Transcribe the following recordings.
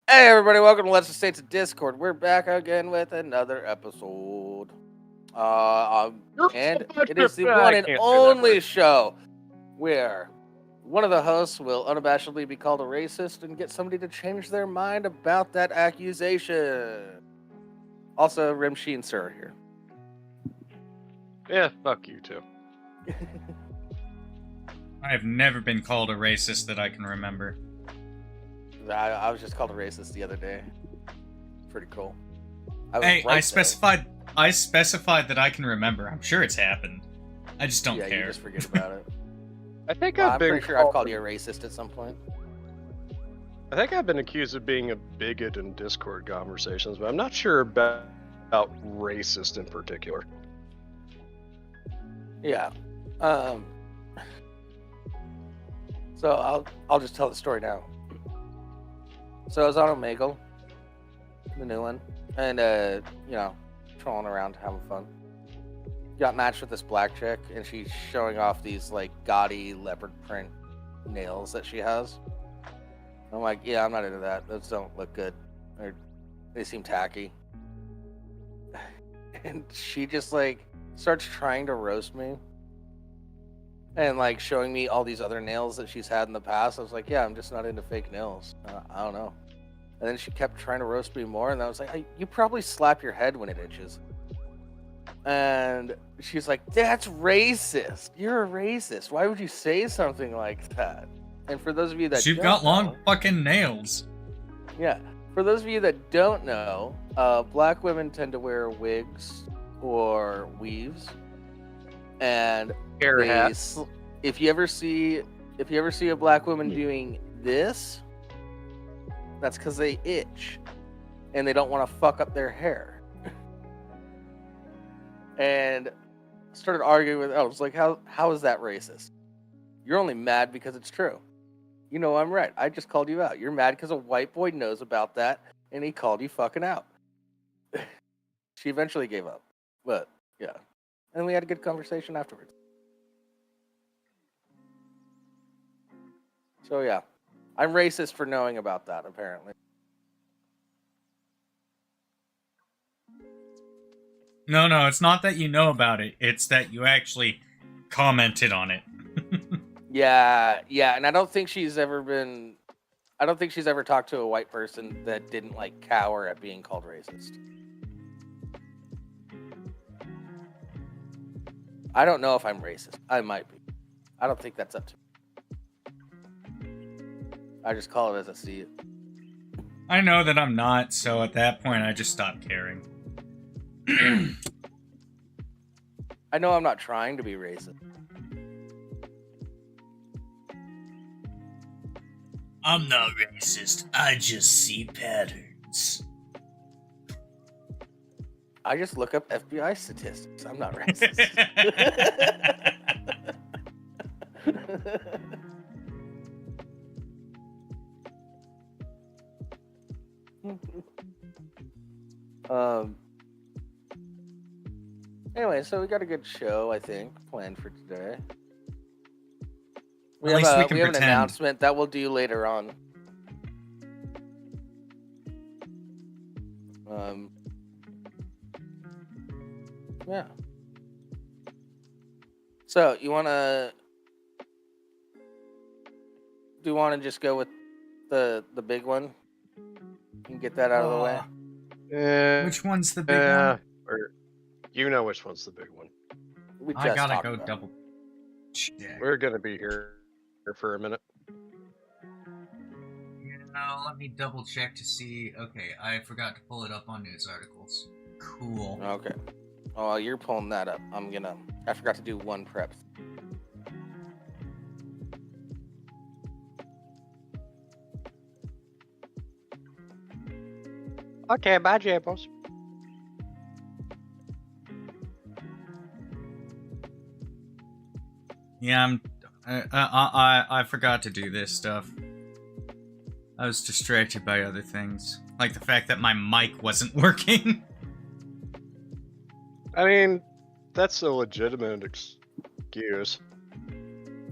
Hey everybody, welcome to Let's Just Say to Discord. We're back again with another episode. And it is the one and only show where one of the hosts will unabashedly be called a racist and get somebody to change their mind about that accusation. Also, Rimshee and Sir here. Yeah, fuck you too. I've never been called a racist that I can remember. I was just called a racist the other day. Pretty cool. I specified that I can remember. I'm sure it's happened. I just don't care. You just forget about it. I'm pretty sure I've called you a racist at some point. I think I've been accused of being a bigot in Discord conversations, but I'm not sure about racist in particular. Yeah. So I'll just tell the story now. So I was on Omegle, the new one, and trolling around, having fun. Got matched with this black chick, and she's showing off these like gaudy leopard print nails that she has. I'm like, yeah, I'm not into that. Those don't look good. They seem tacky. And she just like starts trying to roast me. And like showing me all these other nails that she's had in the past. I was like, yeah, I'm just not into fake nails. I don't know. And then she kept trying to roast me more. And I was like, you probably slap your head when it itches. And she's like, that's racist. You're a racist. Why would you say something like that? And for those of you that you've got long fucking nails. Yeah. For those of you that don't know, black women tend to wear wigs or weaves. And hair hats. If you ever see a black woman doing this, that's because they itch and they don't want to fuck up their hair. And started arguing with. I was like, how is that racist? You're only mad because it's true. You know I'm right. I just called you out. You're mad because a white boy knows about that and he called you fucking out. She eventually gave up, but yeah. And we had a good conversation afterwards. So yeah, I'm racist for knowing about that, apparently. No, it's not that you know about it. It's that you actually commented on it. Yeah, and I don't think she's ever talked to a white person that didn't like cower at being called racist. I don't know if I'm racist. I might be. I don't think that's up to me. I just call it as I see it. I know that I'm not, so at that point I just stopped caring. I know I'm not trying to be racist. I'm not racist. I just see patterns. I just look up FBI statistics. I'm not racist. Anyway, so we got a good show, I think, planned for today. We have an announcement that we'll do later on. Yeah. So, do you want to just go with the big one? And get that out of the way? Which one's the big one? Or, you know which one's the big one. I gotta go double check. We're gonna be here for a minute. Let me double check to see. Okay, I forgot to pull it up on news articles. Cool. Okay. Oh, you're pulling that up. I forgot to do one prep. Okay, bye, Jables. Yeah, I forgot to do this stuff. I was distracted by other things, like the fact that my mic wasn't working. I mean, that's a legitimate excuse.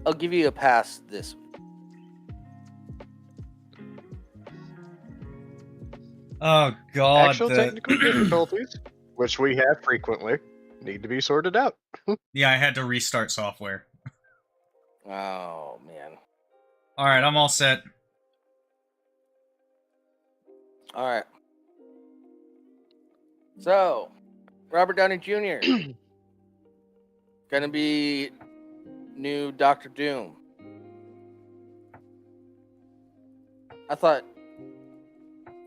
I'll give you a pass this week. Oh god. Actual technical difficulties, which we have frequently, need to be sorted out. Yeah, I had to restart software. Oh man. All right, I'm all set. All right. So, Robert Downey Jr. gonna be new Doctor Doom. I thought.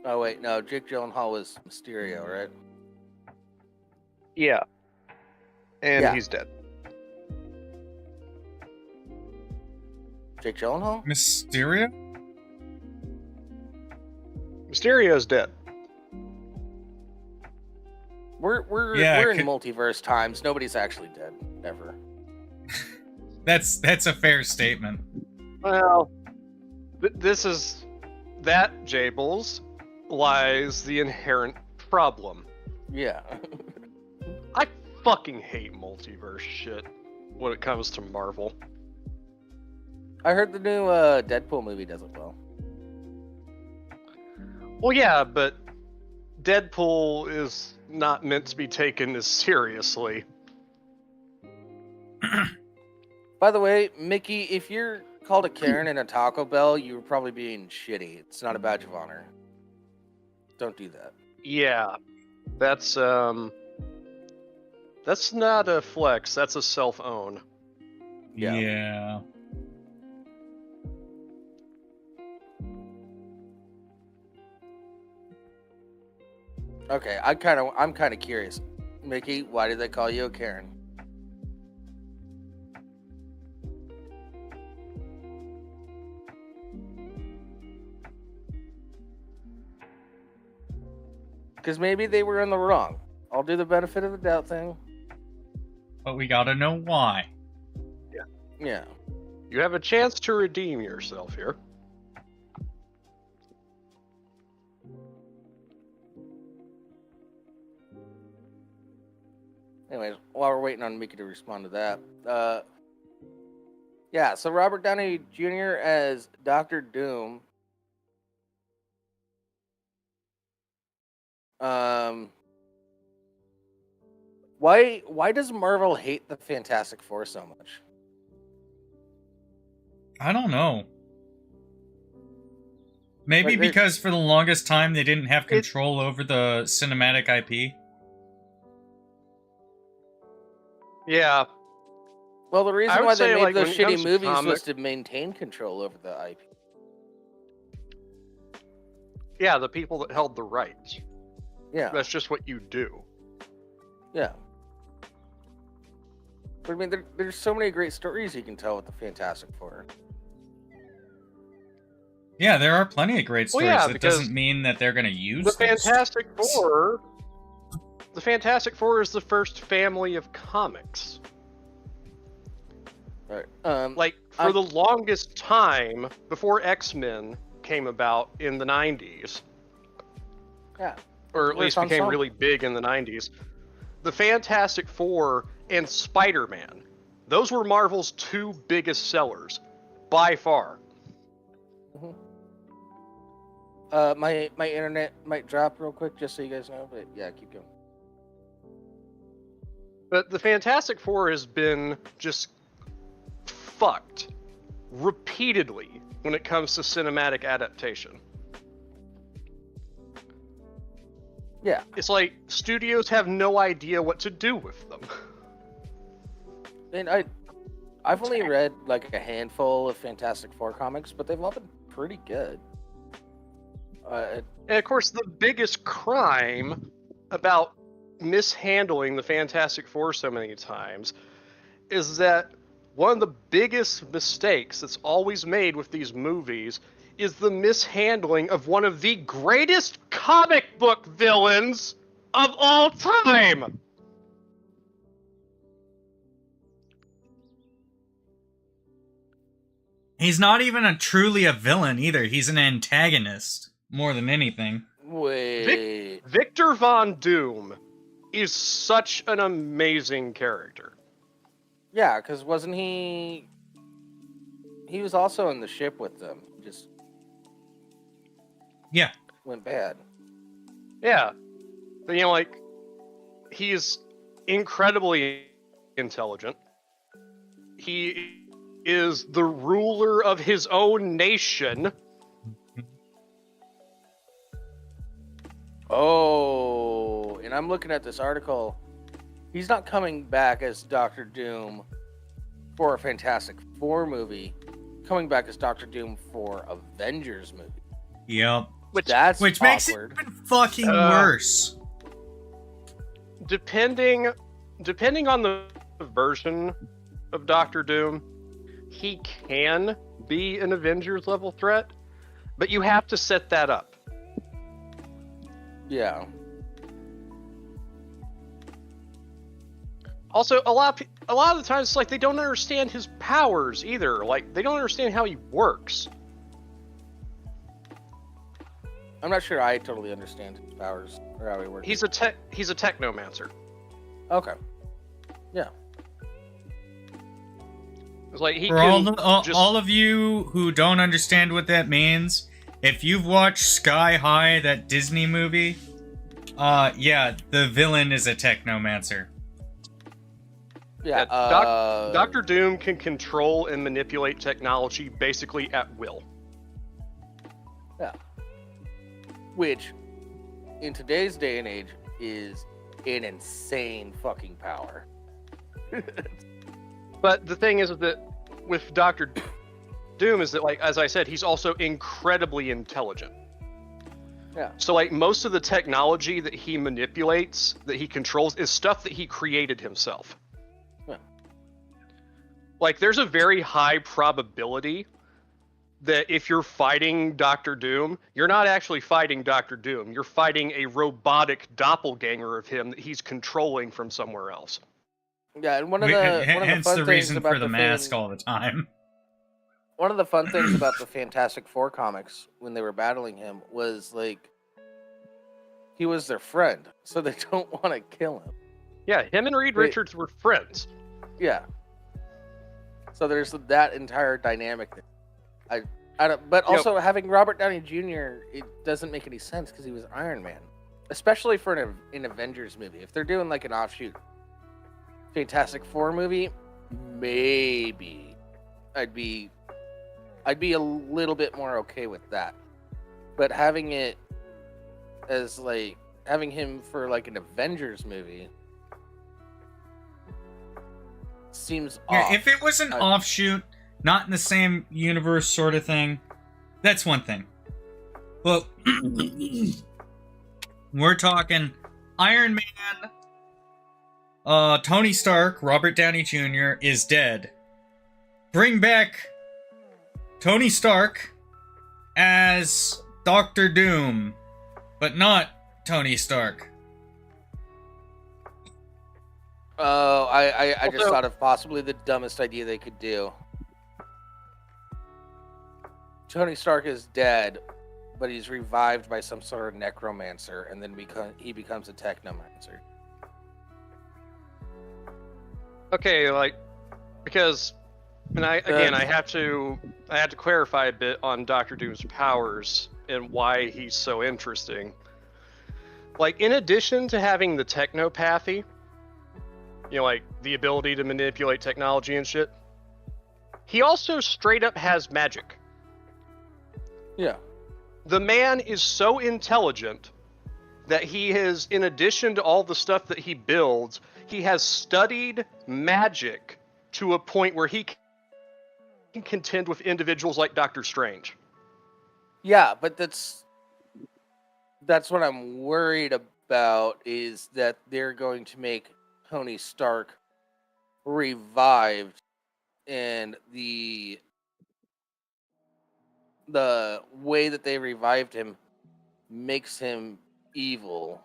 Oh wait, no. Jake Gyllenhaal was Mysterio, right? Yeah. And Yeah. he's dead. Jake Gyllenhaal? Mysterio? Mysterio's dead. We're in multiverse times. Nobody's actually dead ever. That's a fair statement. Well, this is that, Jables, lies the inherent problem. Yeah. I fucking hate multiverse shit when it comes to Marvel. I heard the new Deadpool movie does it well. Well, yeah, but Deadpool is not meant to be taken as seriously. By the way, Mickey, if you're called a Karen in a Taco Bell, you're probably being shitty. It's not a badge of honor. Don't do that. Yeah, that's not a flex. That's a self-own. Yeah. Okay, I'm kind of curious. Mickey, why did they call you a Karen? Because maybe they were in the wrong. I'll do the benefit of the doubt thing. But we gotta know why. Yeah. You have a chance to redeem yourself here. Anyways, while we're waiting on Mickey to respond to that, yeah, so Robert Downey Jr. as Doctor Doom. Why does Marvel hate the Fantastic Four so much? I don't know. Maybe Like, because for the longest time they didn't have control over the cinematic IP. Yeah. Well, the reason would why they say, made like, those when it comes shitty to movies was comic- to maintain control over the IP. Yeah, the people that held the rights. Yeah. That's just what you do. Yeah. But I mean, there's so many great stories you can tell with the Fantastic Four. Yeah, there are plenty of great Well, stories. yeah, That because doesn't mean that they're gonna use The those Fantastic stories. Four. The Fantastic Four is the first family of comics. Right. Like, for the longest time, before X-Men came about in the 90s, yeah. or at Where's least Han became Solo? really big in the 90s, the Fantastic Four and Spider-Man, those were Marvel's two biggest sellers, by far. My internet might drop real quick, just so you guys know. But yeah, keep going. But the Fantastic Four has been just fucked repeatedly when it comes to cinematic adaptation. Yeah. It's like studios have no idea what to do with them. And I've only read like a handful of Fantastic Four comics, but they've all been pretty good. And of course, the biggest crime about mishandling the Fantastic Four so many times is that one of the biggest mistakes that's always made with these movies is the mishandling of one of the greatest comic book villains of all time. He's not even truly a villain either. He's an antagonist more than anything. Wait. Victor Von Doom is such an amazing character. Yeah, because wasn't he? He was also in the ship with them. Just Yeah. went bad. Yeah. You know, like, he's incredibly intelligent. He is the ruler of his own nation. Oh, and I'm looking at this article. He's not coming back as Doctor Doom for a Fantastic Four movie. Coming back as Doctor Doom for Avengers movie. Yep. Which makes it awkward. even fucking worse. Depending on the version of Doctor Doom, he can be an Avengers level threat, but you have to set that up. Yeah. Also, a lot of the times, it's like they don't understand his powers either. Like, they don't understand how he works. I'm not sure I totally understand his powers or how he works. He's a technomancer. Okay. Yeah. It's like he For can all of you who don't understand what that means, if you've watched Sky High, that Disney movie, yeah, the villain is a technomancer. Yeah. Doctor Doom can control and manipulate technology basically at will. Yeah. Which, in today's day and age, is an insane fucking power. But the thing is that with Doctor Doom is that, like, as I said, he's also incredibly intelligent. Yeah. So, like, most of the technology that he manipulates, that he controls, is stuff that he created himself. Yeah. Like, there's a very high probability that if you're fighting Doctor Doom, you're not actually fighting Doctor Doom. You're fighting a robotic doppelganger of him that he's controlling from somewhere else. Yeah, and one of the fun things reason about for the mask all the time. One of the fun things about the Fantastic Four comics when they were battling him was, like, he was their friend, so they don't want to kill him. Yeah, him and Reed Richards were friends. Yeah. So there's that entire dynamic there. But also having Robert Downey Jr., it doesn't make any sense because he was Iron Man, especially for an Avengers movie. If they're doing like an offshoot Fantastic Four movie, maybe I'd be a little bit more okay with that. But having it as like having him for like an Avengers movie seems off. Yeah, if it was an offshoot, not in the same universe sort of thing, that's one thing. But we're talking Iron Man, Tony Stark, Robert Downey Jr. is dead. Bring back Tony Stark as Doctor Doom, but not Tony Stark. Oh, I just thought of possibly the dumbest idea they could do. Tony Stark is dead, but he's revived by some sort of necromancer, and then he becomes a technomancer. Okay, like, because, and I have to clarify a bit on Doctor Doom's powers and why he's so interesting. Like, in addition to having the technopathy, you know, like the ability to manipulate technology and shit, he also straight up has magic. Yeah. The man is so intelligent that he has, in addition to all the stuff that he builds, he has studied magic to a point where he can contend with individuals like Doctor Strange. Yeah, but that's what I'm worried about, is that they're going to make Tony Stark revived, and the way that they revived him makes him evil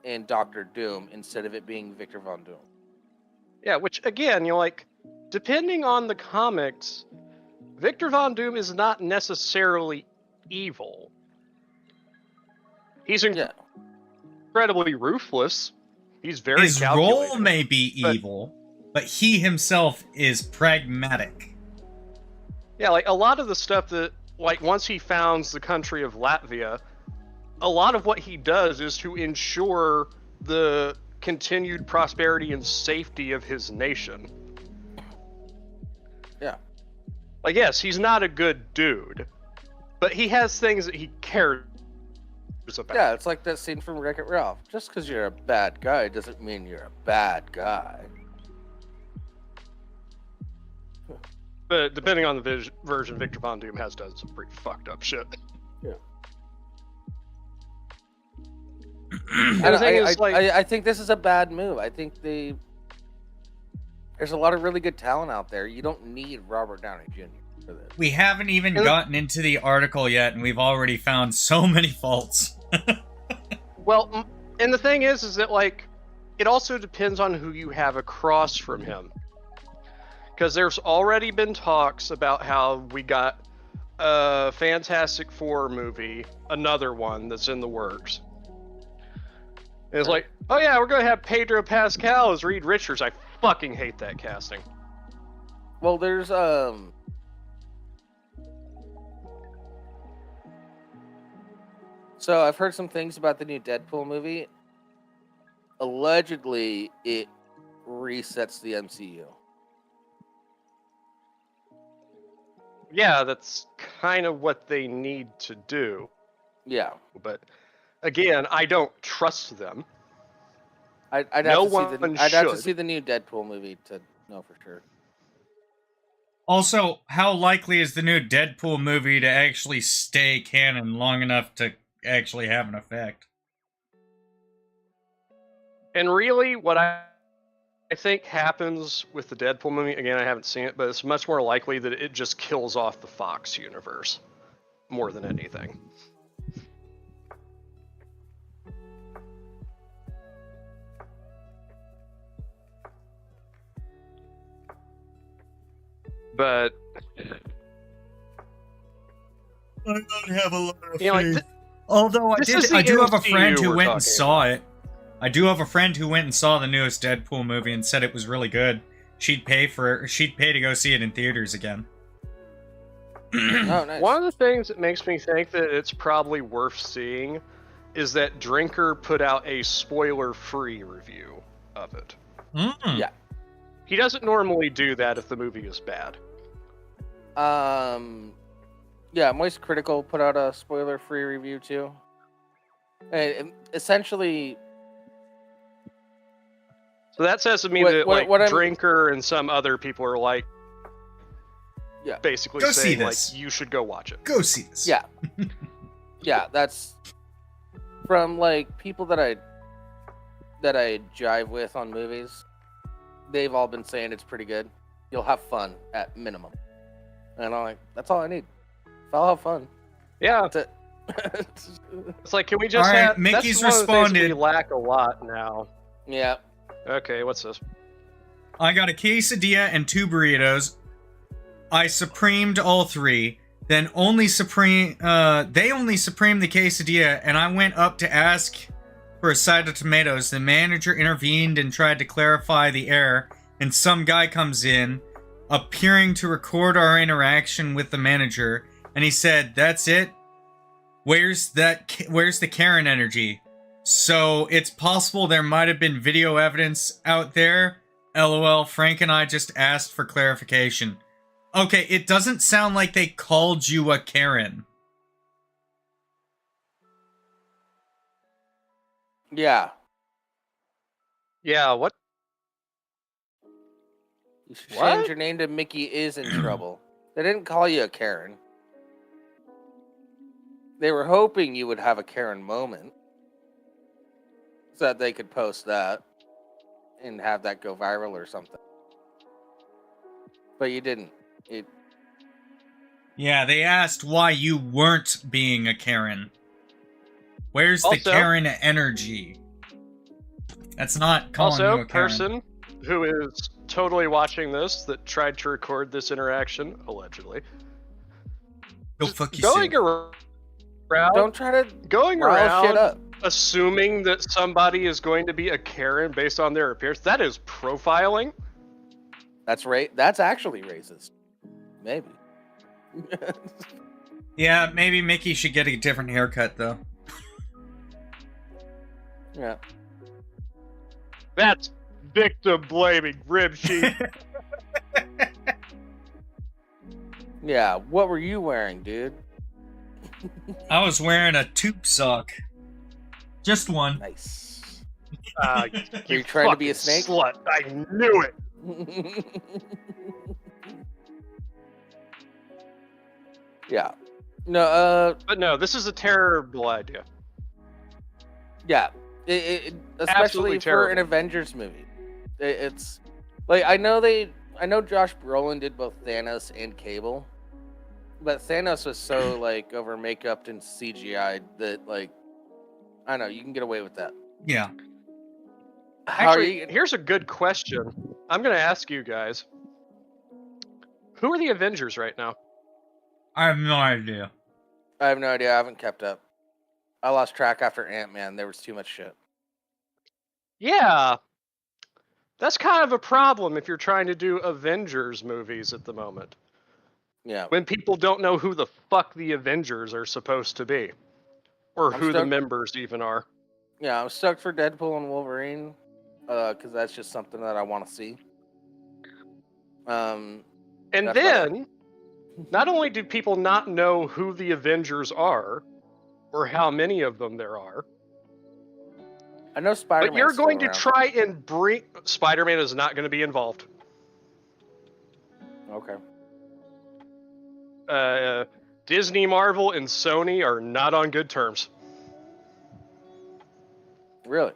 and Doctor Doom instead of it being Victor Von Doom. Yeah, which again, you know, like, depending on the comics, Victor Von Doom is not necessarily evil. He's incredibly ruthless. He's very His calculated. role may be evil, but he himself is pragmatic. Yeah, like a lot of the stuff that, like, once he founds the country of Latvia, a lot of what he does is to ensure the continued prosperity and safety of his nation. Yeah. Like, yes, he's not a good dude, but he has things that he cares about. Yeah, it's like that scene from Wreck-It Ralph. Just because you're a bad guy doesn't mean you're a bad guy. But depending on the version, Victor Von Doom has done some pretty fucked up shit. Yeah. I think this is a bad move. I think there's a lot of really good talent out there. You don't need Robert Downey Jr. for this. We haven't even gotten into the article yet, and we've already found so many faults. Well, and the thing is that, like, it also depends on who you have across from him. Because there's already been talks about how we got a Fantastic Four movie, another one that's in the works. And it's like, oh yeah, we're going to have Pedro Pascal as Reed Richards. I fucking hate that casting. Well, there's So I've heard some things about the new Deadpool movie. Allegedly, it resets the MCU. Yeah, that's kind of what they need to do. Yeah. But again, I don't trust them. I'd have to see the new Deadpool movie to know for sure. Also, how likely is the new Deadpool movie to actually stay canon long enough to actually have an effect? And really, what I think happens with the Deadpool movie, again, I haven't seen it, but it's much more likely that it just kills off the Fox universe more than anything. But I don't have a lot of faith. Like, although I do have a friend who went and saw it. I do have a friend who went and saw the newest Deadpool movie and said it was really good. She'd pay to go see it in theaters again. Oh, nice. One of the things that makes me think that it's probably worth seeing is that Drinker put out a spoiler-free review of it. Yeah. He doesn't normally do that if the movie is bad. Yeah, Moist Critical put out a spoiler-free review too. And essentially, so that says to me that Drinker and some other people are like, yeah, basically go saying see like this. You should go watch it. Go see this. Yeah, yeah, that's from like people that I jive with on movies. They've all been saying it's pretty good. You'll have fun at minimum, and I'm like, that's all I need. If I'll have fun, yeah. That's it. It's like, can we just all right, have? Mickey's that's one of the things responded. we lack a lot now. Yeah. Okay, what's this? I got a quesadilla and 2 burritos. I supremed all 3. Then they only supremed the quesadilla, and I went up to ask for a side of tomatoes. The manager intervened and tried to clarify the error, and some guy comes in, appearing to record our interaction with the manager, and he said, "That's it? Where's the Karen energy? So it's possible there might have been video evidence out there. LOL, Frank and I just asked for clarification." Okay, it doesn't sound like they called you a Karen. Yeah. Yeah, what? You should What? change your name to Mickey is in trouble. They didn't call you a Karen. They were hoping you would have a Karen moment so that they could post that and have that go viral or something. But you didn't. Yeah, they asked why you weren't being a Karen. Where's the Also- Karen energy? That's not calling you Also, a Karen. person who is totally watching this that tried to record this interaction, allegedly. Go fuck yourself. Going around, Don't try to going rile shit around up. assuming that somebody is going to be a Karen based on their appearance, that is profiling. That's right. That's actually racist. Maybe. Yeah, maybe Mickey should get a different haircut, though. Yeah. That's victim blaming, Rimshee. Yeah. What were you wearing, dude? I was wearing a tube sock. Just one. Nice. You you trying to be a fucking snake? Slut. I knew it. Yeah. No, But no, this is a terrible idea. yeah. Especially Absolutely for an terrible. Avengers movie. It's like I know Josh Brolin did both Thanos and Cable, but Thanos was so like over makeuped and CGI'd that like I don't know, you can get away with that. Yeah. How are Actually, you? here's a good question. I'm going to ask you guys. Who are the Avengers right now? I have no idea. I have no idea. I haven't kept up. I lost track after Ant-Man. There was too much shit. Yeah. That's kind of a problem if you're trying to do Avengers movies at the moment. Yeah. When people don't know who the fuck the Avengers are supposed to be. Or I'm who the stoked- members even are. Yeah, I'm stoked for Deadpool and Wolverine, because that's just something that I want to see. And That's then, not only do people not know who the Avengers are, or how many of them there are, I know Spider-Man. but you're going to try and bring... Spider-Man is not going to be involved. Okay. Disney, Marvel, and Sony are not on good terms. Really?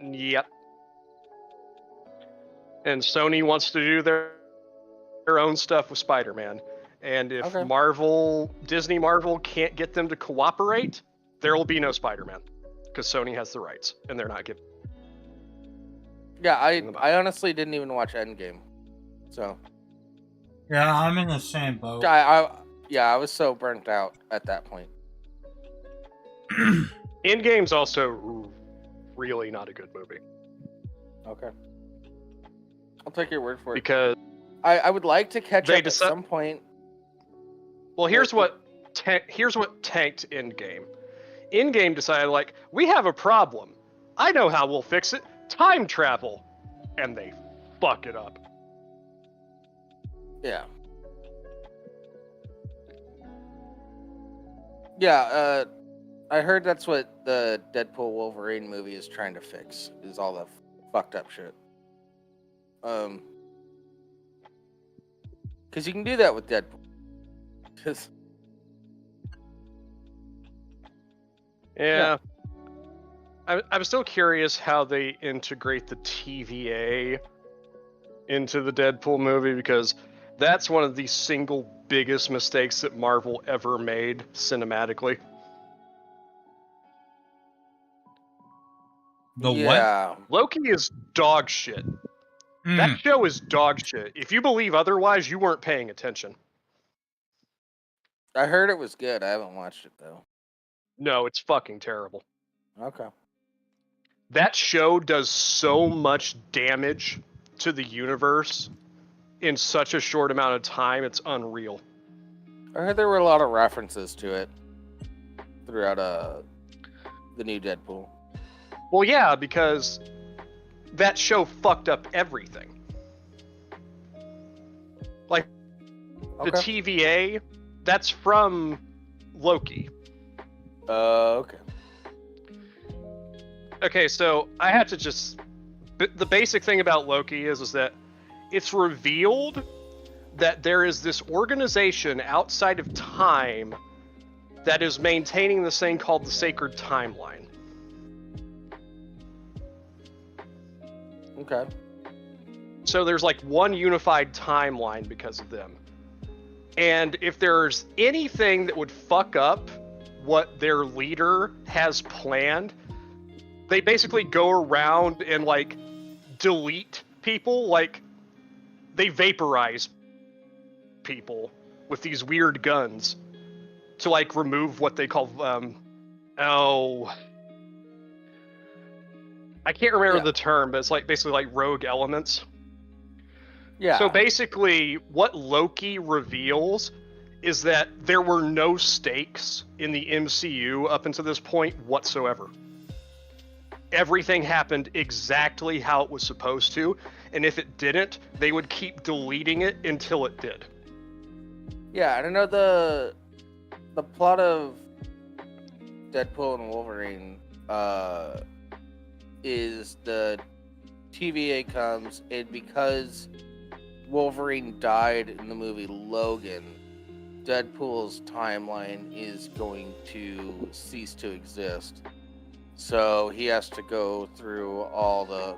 Yep. And Sony wants to do their own stuff with Spider-Man. And if Okay. Disney Marvel can't get them to cooperate, there will be no Spider-Man. Because Sony has the rights, and they're not giving. Yeah, I honestly didn't even watch Endgame, so Yeah, I'm in the same boat. I was so burnt out at that point. Endgame's also really not a good movie. Okay. I'll take your word for it. Because I would like to catch they up at some point. well, here's what tanked Endgame. Endgame decided, like, we have a problem. I know how we'll fix it. Time travel. And they fuck it up. Yeah. Yeah, I heard that's what the Deadpool Wolverine movie is trying to fix, is all the fucked up shit. Because you can do that with Deadpool. 'Cause Yeah. I'm still curious how they integrate the TVA into the Deadpool movie, because that's one of the single biggest mistakes that Marvel ever made cinematically. The yeah. Loki is dog shit. what? That show is dog shit. If you believe otherwise, you weren't paying attention. I heard it was good. I haven't watched it, though. No, it's fucking terrible. Okay. That show does so much damage to the universe in such a short amount of time, it's unreal. I heard there were a lot of references to it throughout the new Deadpool. Well, yeah, because that show fucked up everything. Like, the TVA, that's from Loki. Okay. Okay, so I have to just... The basic thing about Loki is that it's revealed that there is this organization outside of time that is maintaining this thing called the Sacred Timeline. Okay. So there's like one unified timeline because of them. And if there's anything that would fuck up what their leader has planned, they basically go around and like delete people, like they vaporize people with these weird guns to like remove what they call I can't remember the term, but it's like basically like rogue elements. Yeah. So basically what Loki reveals is that there were no stakes in the MCU up until this point whatsoever. everything happened exactly how it was supposed to, and if it didn't, they would keep deleting it until it did. Yeah, I don't know the plot of Deadpool and Wolverine is the TVA comes, and because Wolverine died in the movie Logan, Deadpool's timeline is going to cease to exist. So he has to go through all the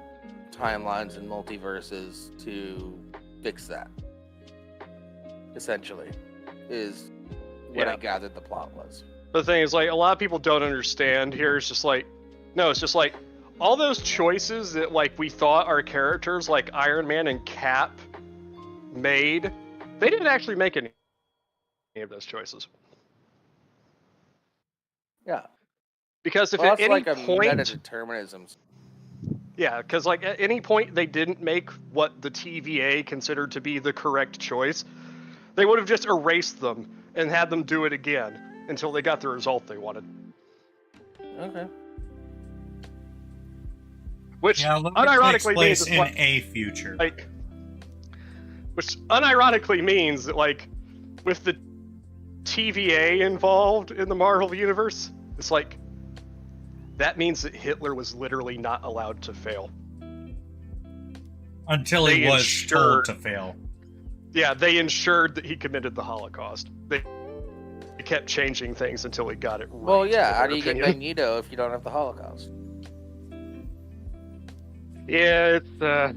timelines and multiverses to fix that. Essentially, is what I gathered the plot was. The thing is, like, a lot of people don't understand here. It's just like, no, it's just like all those choices that like we thought our characters like Iron Man and Cap made, they didn't actually make any of those choices. Yeah. Because if Well, at that's any like a point, meta-determinism. yeah, because like at any point they didn't make what the TVA considered to be the correct choice, they would have just erased them and had them do it again until they got the result they wanted. Okay. Which Logan unironically takes means place it's in like, a future. which unironically means that like with the TVA involved in the Marvel universe, it's like that means that Hitler was literally not allowed to fail. Until he was told to fail. Yeah, they ensured that he committed the Holocaust. They kept changing things until he got it right. Well, yeah, how do you get Magneto if you don't have the Holocaust? Yeah, it's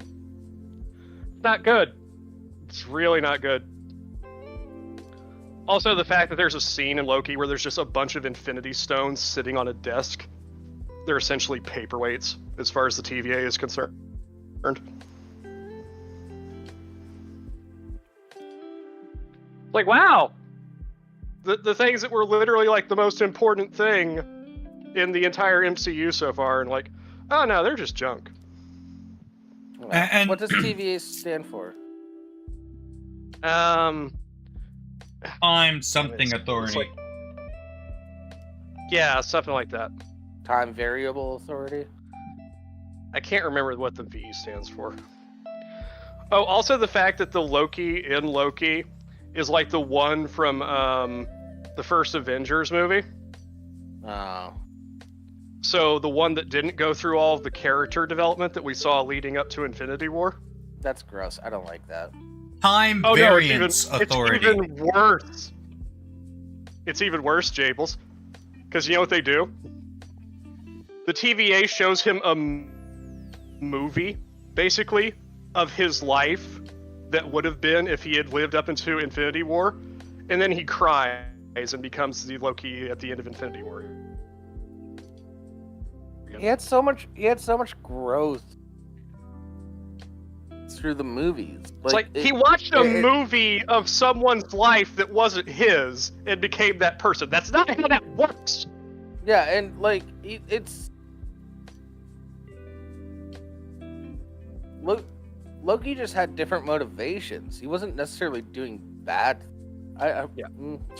not good. It's really not good. Also, the fact that there's a scene in Loki where there's just a bunch of Infinity Stones sitting on a desk. They're essentially paperweights as far as the TVA is concerned. Like, wow! The things that were literally like the most important thing in the entire MCU so far, and like, oh no, they're just junk. And what does TVA stand for? Time something authority. Like, yeah, something like that. Time Variable Authority? I can't remember what the V stands for. Oh, also the fact that the Loki in Loki is like the one from the first Avengers movie. Oh. So the one that didn't go through all of the character development that we saw leading up to Infinity War. That's gross. I don't like that. Time Variance Authority. It's even worse. It's even worse, Jables. Because you know what they do? The TVA shows him a movie, basically, of his life that would have been if he had lived up into Infinity War, and then he cries and becomes the Loki at the end of Infinity War. He had so much growth through the movies. It's like he watched a movie of someone's life that wasn't his and became that person. That's not how that works. Yeah, and like it's Loki just had different motivations. He wasn't necessarily doing bad.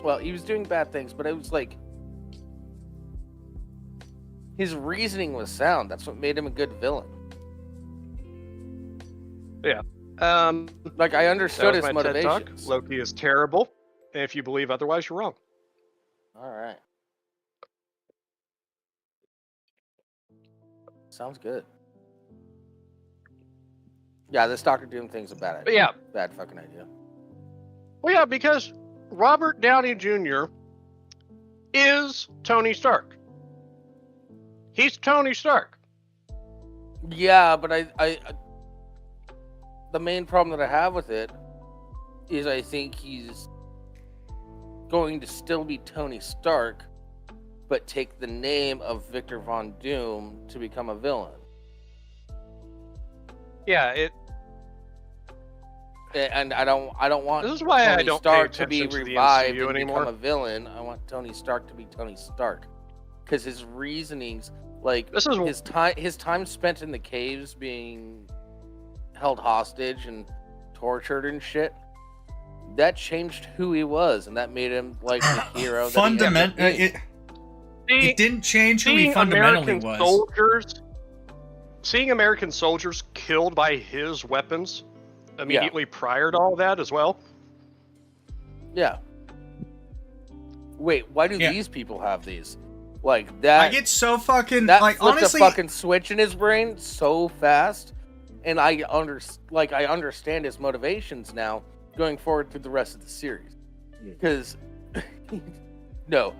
Well, he was doing bad things, but it was like his reasoning was sound. That's what made him a good villain. Yeah. Like I understood his motivations. Loki is terrible, and if you believe otherwise, you're wrong. All right. Sounds good. Yeah, this Doctor Doom thing's a bad idea. But yeah. Bad fucking idea. Well, yeah, because Robert Downey Jr. is Tony Stark. He's Tony Stark. Yeah, but I the main problem that I have with it is I think he's going to still be Tony Stark, but take the name of Victor Von Doom to become a villain. Yeah, and I don't want this is why Tony I don't Stark pay to be attention to the revived MCU and anymore. become a villain. I want Tony Stark to be Tony Stark, because his reasonings, like This is his time spent in the caves being held hostage and tortured and shit, that changed who he was, and that made him like the hero. It didn't change who he fundamentally American was. Soldiers seeing American soldiers killed by his weapons immediately prior to all that as well. Yeah. Wait, why do Yeah. these people have these? Like that. I get so fucking that like flipped honestly. a fucking switch in his brain so fast, and I understand his motivations now going forward through the rest of the series. Because no,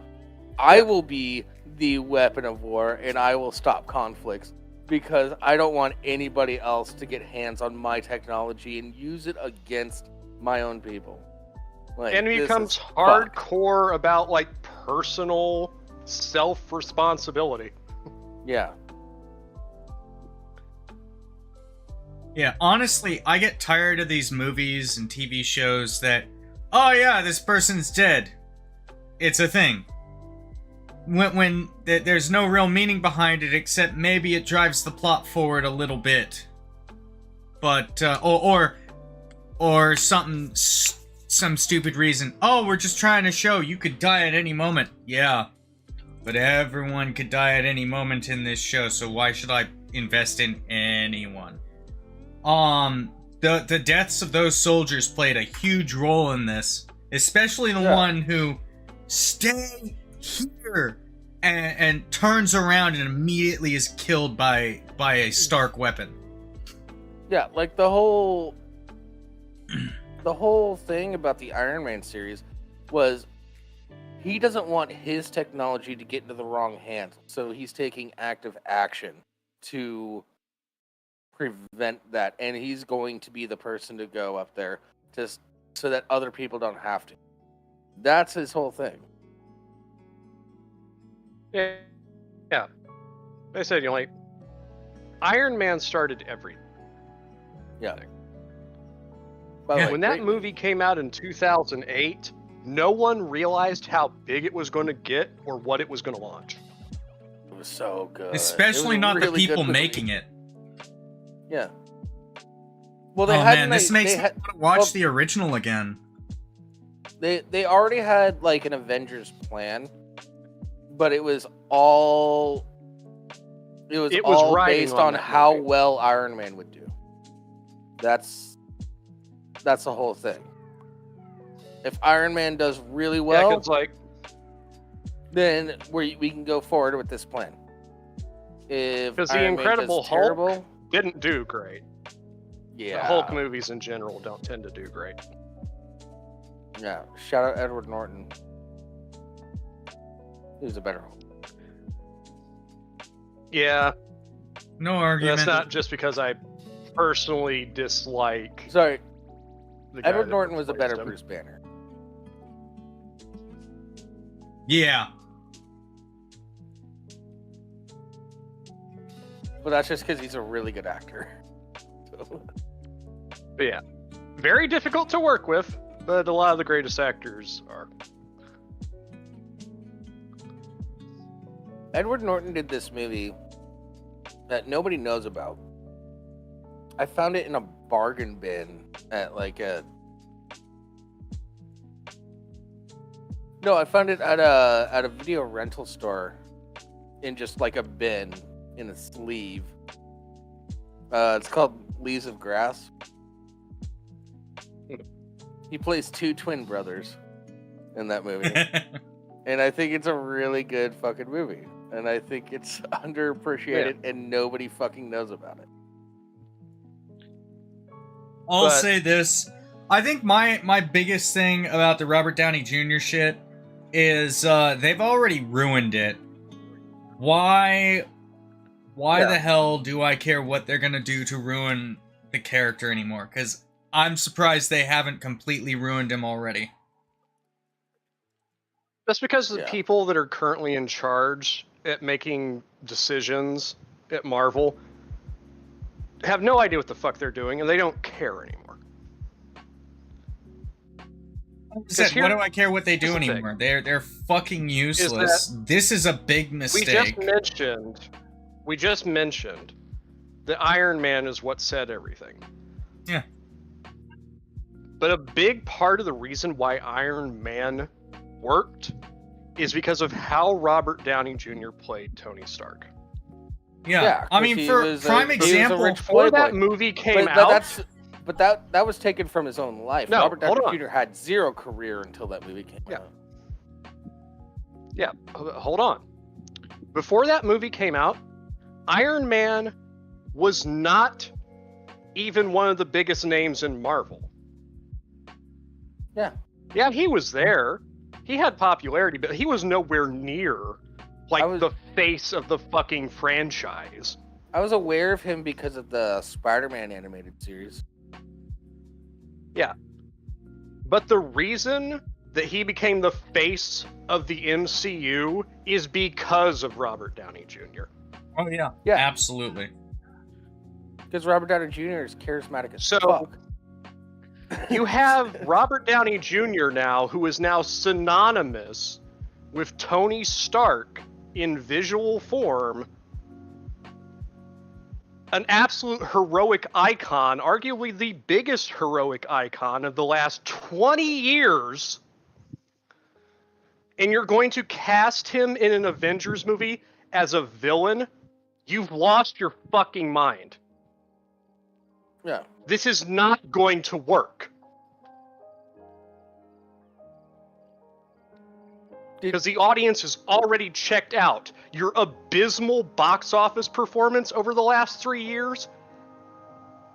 I will be the weapon of war, and I will stop conflicts because I don't want anybody else to get hands on my technology and use it against my own people. Like, And it this becomes is fucked. hardcore about like personal self-responsibility. Yeah. Yeah, honestly, I get tired of these movies and TV shows that, oh yeah, this person's dead. It's a thing. When there's no real meaning behind it, except maybe it drives the plot forward a little bit. But, or something, some stupid reason. Oh, we're just trying to show you could die at any moment. Yeah. But everyone could die at any moment in this show, so why should I invest in anyone? The deaths of those soldiers played a huge role in this, especially the one who stay here and turns around and immediately is killed by a Stark weapon. Yeah, like the whole thing about the Iron Man series was he doesn't want his technology to get into the wrong hands, so he's taking active action to prevent that, and he's going to be the person to go up there just so that other people don't have to. That's his whole thing. Yeah. Yeah. They said, you know, like, Iron Man started everything. Yeah. By the way, When that great movie came out in 2008, no one realized how big it was going to get or what it was going to launch. It was so good. Especially not the people making it. Yeah. Well, they Oh had man, this makes me want to watch the original again. They already had like an Avengers plan, but it was all riding based on on that how movie. well Iron Man would do. That's the whole thing. If Iron Man does really well, Yeah, 'cause, like, then we can go forward with this plan. If because the Iron Man Incredible does terrible, didn't do great. yeah, The Hulk movies in general don't tend to do great. yeah. Shout out Edward Norton. He was a better Hulk. Yeah, No argument. that's not just because I personally dislike Sorry, the guy Edward that Norton was a replaced better him. Bruce Banner. Yeah. But that's just because he's a really good actor. So, But yeah, very difficult to work with, but a lot of the greatest actors are. Edward Norton did this movie that nobody knows about. I found it in a bargain bin at like a... No, I found it at a video rental store in just like a bin in a sleeve. It's called Leaves of Grass. He plays two twin brothers in that movie. And I think it's a really good fucking movie. And I think it's underappreciated and nobody fucking knows about it. I'll But- say this. I think my biggest thing about the Robert Downey Jr. shit is they've already ruined it. Why the hell do I care what they're gonna do to ruin the character anymore? Because I'm surprised they haven't completely ruined him already. That's because the Yeah. people that are currently in charge at making decisions at Marvel have no idea what the fuck they're doing, and they don't care anymore. Said, here- what do I care what they do here's the thing. anymore? They're fucking useless. This is a big mistake. We just mentioned that Iron Man is what said everything. Yeah. But a big part of the reason why Iron Man worked is because of how Robert Downey Jr. played Tony Stark. Yeah. I 'cause mean, he for was prime he was a example, rich Before that playboy. movie came But out, that was taken from his own life. No, Robert hold Downey on. Jr. had zero career until that movie came Yeah. out. yeah, hold on. Before that movie came out, Iron Man was not even one of the biggest names in Marvel. Yeah. Yeah, he was there. He had popularity, but he was nowhere near like the face of the fucking franchise. I was aware of him because of the Spider-Man animated series. Yeah. But the reason that he became the face of the MCU is because of Robert Downey Jr. Oh yeah, Yeah. absolutely. Because Robert Downey Jr. is charismatic as So- fuck. You have Robert Downey Jr. now, who is now synonymous with Tony Stark in visual form, an absolute heroic icon, arguably the biggest heroic icon of the last 20 years, and you're going to cast him in an Avengers movie as a villain? You've lost your fucking mind. Yeah. This is not going to work. Because the audience is already checked out. Your abysmal box office performance over the last 3 years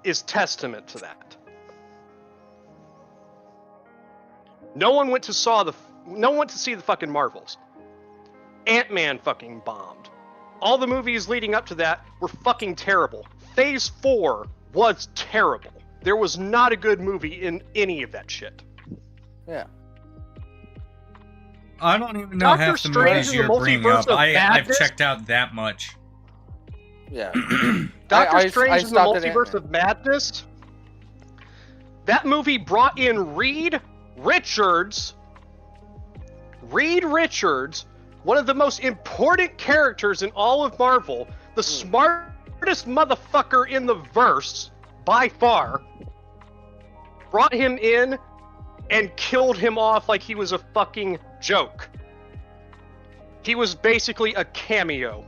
is testament to that. No one went to see the fucking Marvels. Ant-Man fucking bombed. All the movies leading up to that were fucking terrible. Phase 4 was terrible. There was not a good movie in any of that shit. Yeah. I don't even know Doctor half the Strange movies and you're the bringing Multiverse up. of I've Madness? checked out that much. Yeah. Doctor Strange and the stopped at Multiverse Ant-Man. of Madness? That movie brought in Reed Richards, one of the most important characters in all of Marvel, the smartest motherfucker in the verse, by far, brought him in and killed him off like he was a fucking joke. He was basically a cameo.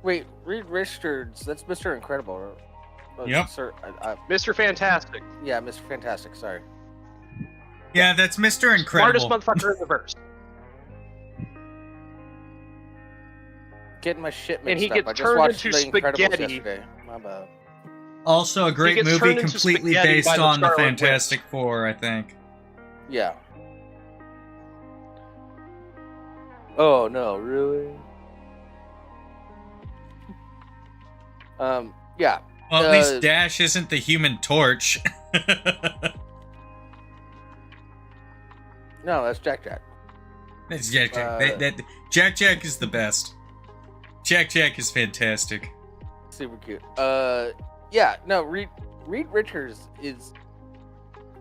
Wait, Reed Richards, that's Mr. Incredible. Yep. Sir, Mr. Fantastic. yeah, Mr. Fantastic, sorry. Yeah, that's Mr. Incredible. Smartest motherfucker in the verse. Getting my shit mixed And he up. gets I just turned watched into The Incredibles spaghetti. yesterday. My bad. Also, a great gets movie turned into completely spaghetti based by the on the Scarlet Fantastic Four, I think. Yeah. Oh no, really? Yeah. Well, at least Dash isn't the Human Torch. No, that's Jack Jack. It's Jack Jack. Jack Jack is the best. Jack Jack is fantastic. Super cute. Yeah, no, Reed Richards is.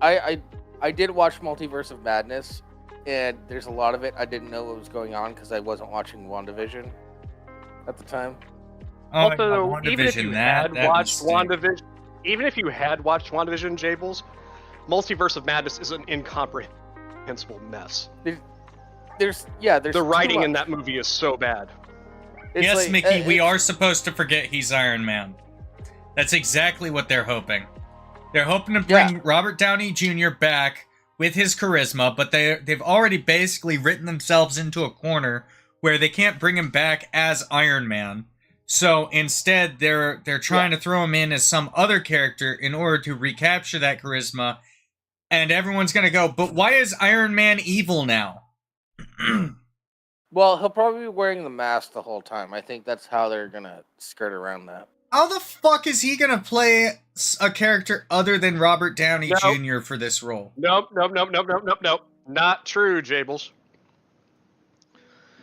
I did watch Multiverse of Madness, and there's a lot of it I didn't know what was going on because I wasn't watching WandaVision at the time. Oh, Although, even if you had watched WandaVision. WandaVision, Jables, Multiverse of Madness is an incomprehensible mess. There's The writing in that movie is so bad. It's Yes, like, Mickey, we are supposed to forget he's Iron Man. That's exactly what they're hoping. They're hoping to bring Robert Downey Jr. back with his charisma, but they've already basically written themselves into a corner where they can't bring him back as Iron Man. So instead, they're trying to throw him in as some other character in order to recapture that charisma. And everyone's gonna go, but why is Iron Man evil now? Well, he'll probably be wearing the mask the whole time. I think that's how they're gonna skirt around that. How the fuck is he gonna play a character other than Robert Downey Jr. for this role? Nope. Not true, Jables.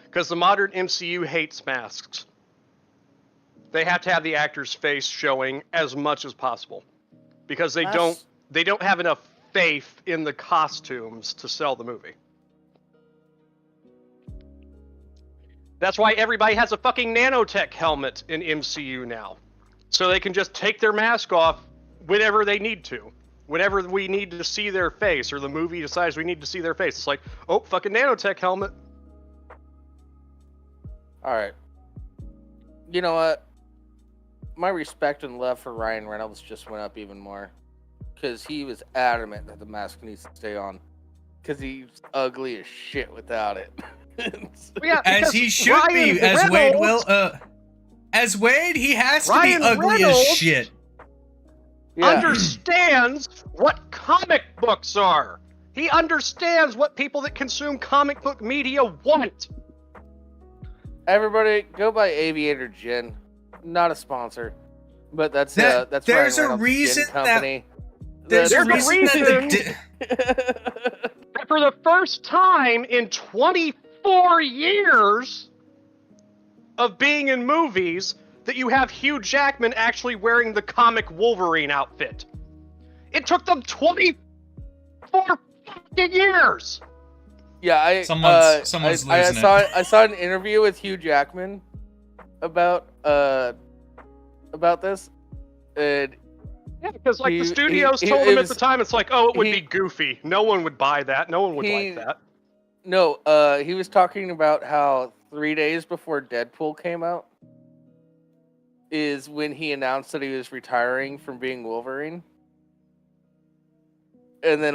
Because the modern MCU hates masks. They have to have the actor's face showing as much as possible. Because they don't have enough faith in the costumes to sell the movie. That's why everybody has a fucking nanotech helmet in MCU now. So they can just take their mask off whenever they need to. Whenever we need to see their face, or the movie decides we need to see their face. It's like, oh, fucking nanotech helmet. All right. you know what? My respect and love for Ryan Reynolds just went up even more. Because he was adamant that the mask needs to stay on. Because he's ugly as shit without it. Yeah, As he should Ryan be, as Wade Reynolds- will. As Wade, he has to Ryan be ugly Reynolds- as shit. Yeah. understands what comic books are. He understands what people that consume comic book media want. Everybody, go buy Aviator Gin. Not a sponsor. But that's There's Ryan a Reynolds' reason gin company. There's a There's a reason that reason- And for the first time in 24 years of being in movies, that you have Hugh Jackman actually wearing the comic Wolverine outfit. It took them 24 fucking years. Yeah, someone's losing it. I saw an interview with Hugh Jackman about this, and Yeah, because like He- the studios he- told it him was- at the time, it's like, oh, it would he- be goofy. No one would buy that. No one would he- like that. no, he was talking about how 3 days before Deadpool came out is when he announced that he was retiring from being Wolverine, and then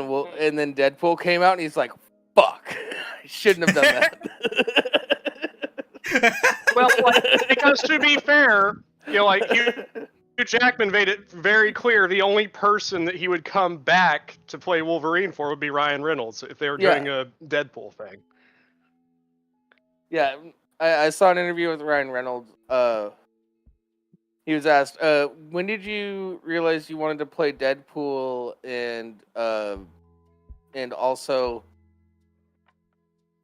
Deadpool came out, and he's like, "Fuck, I shouldn't have done that." Well, like, because to be fair, you know, like Hugh Jackman made it very clear the only person that he would come back to play Wolverine for would be Ryan Reynolds if they were Yeah. doing a Deadpool thing. Yeah, I saw an interview with Ryan Reynolds. He was asked, when did you realize you wanted to play Deadpool, and also,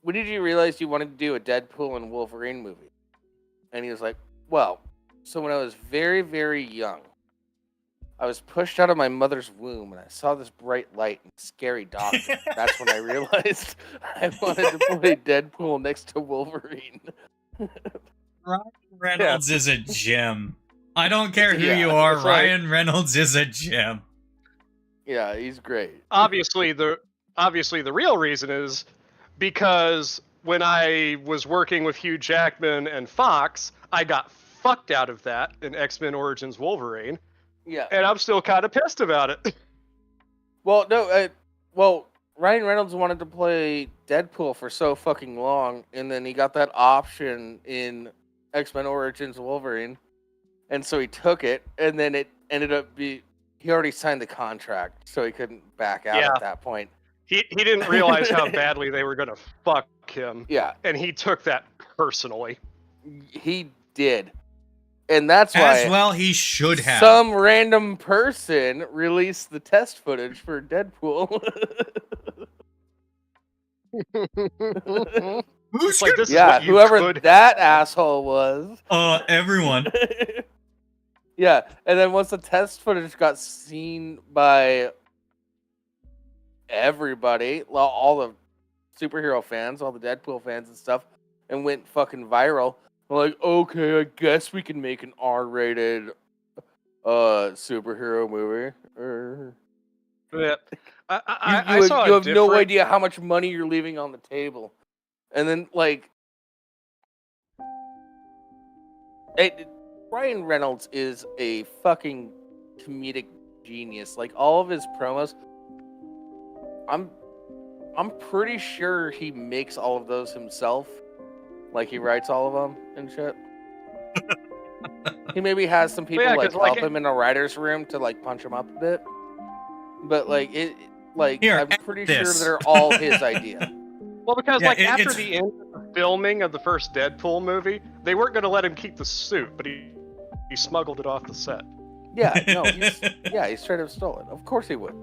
when did you realize you wanted to do a Deadpool and Wolverine movie? And he was like, well, so when I was very, very young, I was pushed out of my mother's womb, and I saw this bright light and scary dog. That's when I realized I wanted to play Deadpool next to Wolverine. Ryan Reynolds is a gem. I don't care who you are, it's like- Ryan Reynolds is a gem. Yeah, he's great. Obviously, the real reason is because when I was working with Hugh Jackman and Fox, I got fucked out of that in X-Men Origins Wolverine, Yeah. and I'm still kind of pissed about it. Well, no, Ryan Reynolds wanted to play Deadpool for so fucking long, and then he got that option in X-Men Origins Wolverine, and so he took it, and then it ended up he already signed the contract, so he couldn't back out Yeah. at that point. He didn't realize how badly they were gonna fuck him, Yeah, and he took that personally. he did. And that's why As well, he should have. some random person released the test footage for Deadpool. Who's Like, this is Yeah, what you whoever could that asshole was. everyone. Yeah, and then once the test footage got seen by everybody, all the superhero fans, all the Deadpool fans and stuff, and went fucking viral, we're like, okay, I guess we can make an R-rated superhero movie. Yeah. You I saw you a have no different- idea how much money you're leaving on the table. And then, like, Ryan Reynolds is a fucking comedic genius. Like, all of his promos, I'm pretty sure he makes all of those himself. Like, he writes all of them and shit. He maybe has some people Yeah, like 'cause, like, help him in a writer's room to like punch him up a bit. But Here, I'm pretty this. sure they're all his idea. Well, because Yeah, like after it's- the end of the filming of the first Deadpool movie, they weren't going to let him keep the suit, but he smuggled it off the set. Yeah, no, he straight up stole it. Of course he would.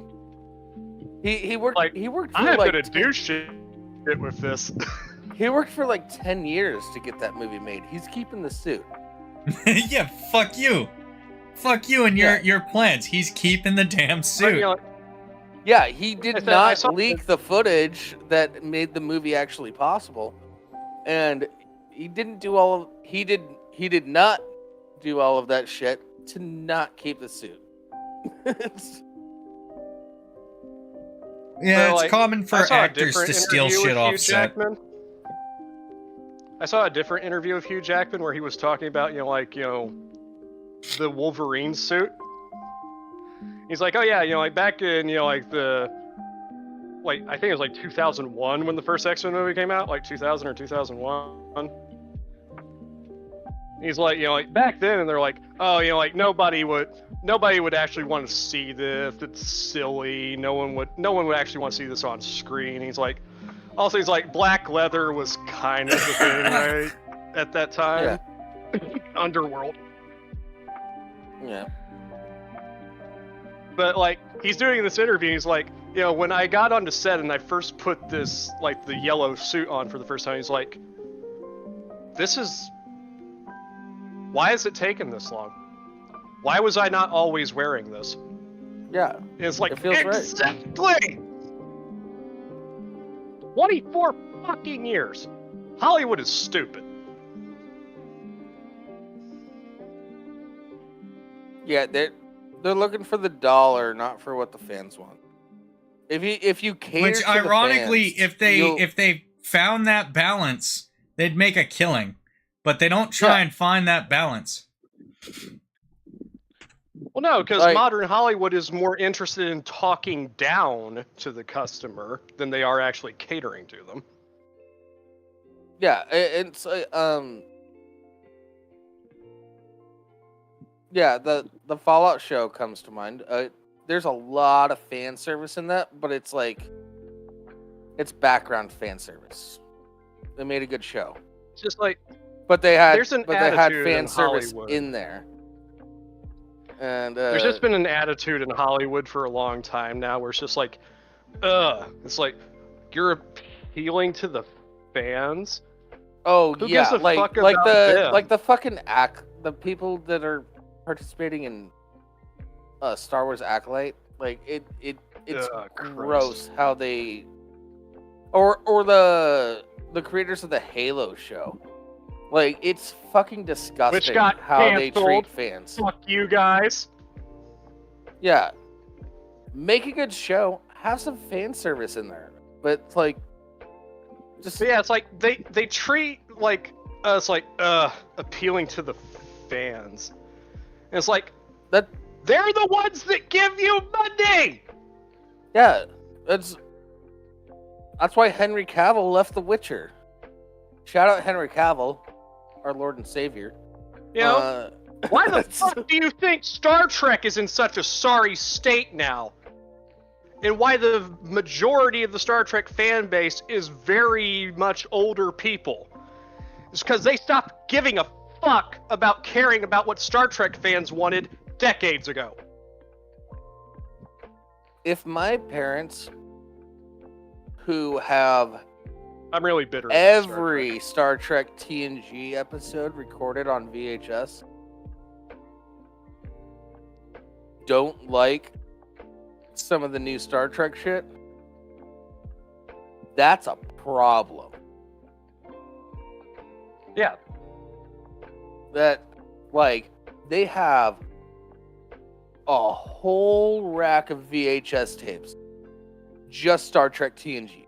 He worked Like, he worked for I'm like going to do shit with this. he worked for like 10 years to get that movie made. He's keeping the suit. Yeah, fuck you. Fuck you and your plans. He's keeping the damn But, suit. you know, Yeah, he did I not saw leak the footage that made the movie actually possible. And he didn't do all of he did not do all of that shit to not keep the suit. Yeah, so, it's like, common for I saw a actors different to steal interview shit with Hugh off set. Jackman. I saw a different interview of Hugh Jackman where he was talking about, the Wolverine suit. He's like, oh yeah, like back in, I think it was like 2001 when the first X-Men movie came out, like 2000 or 2001. He's like, back then, and they're like, oh, nobody would actually want to see this. It's silly. No one would actually want to see this on screen. He's like, black leather was kind of the thing, right, at that time. Yeah. Underworld. Yeah. But he's doing this interview. He's like, when I got onto set and I first put this the yellow suit on for the first time, he's like, why has it taken this long? Why was I not always wearing this? Yeah. And it's like, it feels exactly! Right. 24 fucking years. Hollywood is stupid. Yeah, they're looking for the dollar, not for what the fans want. If you cater Which, to ironically, the fans, if they found that balance, they'd make a killing. But they don't try and find that balance. Well, no, because modern Hollywood is more interested in talking down to the customer than they are actually catering to them. Yeah, it's yeah, the Fallout show comes to mind. There's a lot of fan service in that, but it's background fan service. They made a good show. It's just like, but they had fan fan service Hollywood in there. And there's just been an attitude in Hollywood for a long time now where it's just like, it's like, you're appealing to the fans. Oh, who yeah, gives a fuck about them? the fucking the people that are participating in Star Wars Acolyte, it's gross how they or the creators of the Halo show. It's fucking disgusting Which got how canceled. they treat fans. Fuck you guys. Yeah. Make a good show. Have some fan service in there. But just yeah, it's like they treat us appealing to the fans. And it's like that they're the ones that give you money. Yeah. That's why Henry Cavill left The Witcher. Shout out Henry Cavill, our Lord and Savior. Why the fuck do you think Star Trek is in such a sorry state now? And why the majority of the Star Trek fan base is very much older people? It's because they stopped giving a fuck about caring about what Star Trek fans wanted decades ago. If my parents, who have I'm really bitter. Every Star Trek TNG episode recorded on VHS, don't like some of the new Star Trek shit, that's a problem. Yeah. That, they have a whole rack of VHS tapes, just Star Trek TNG.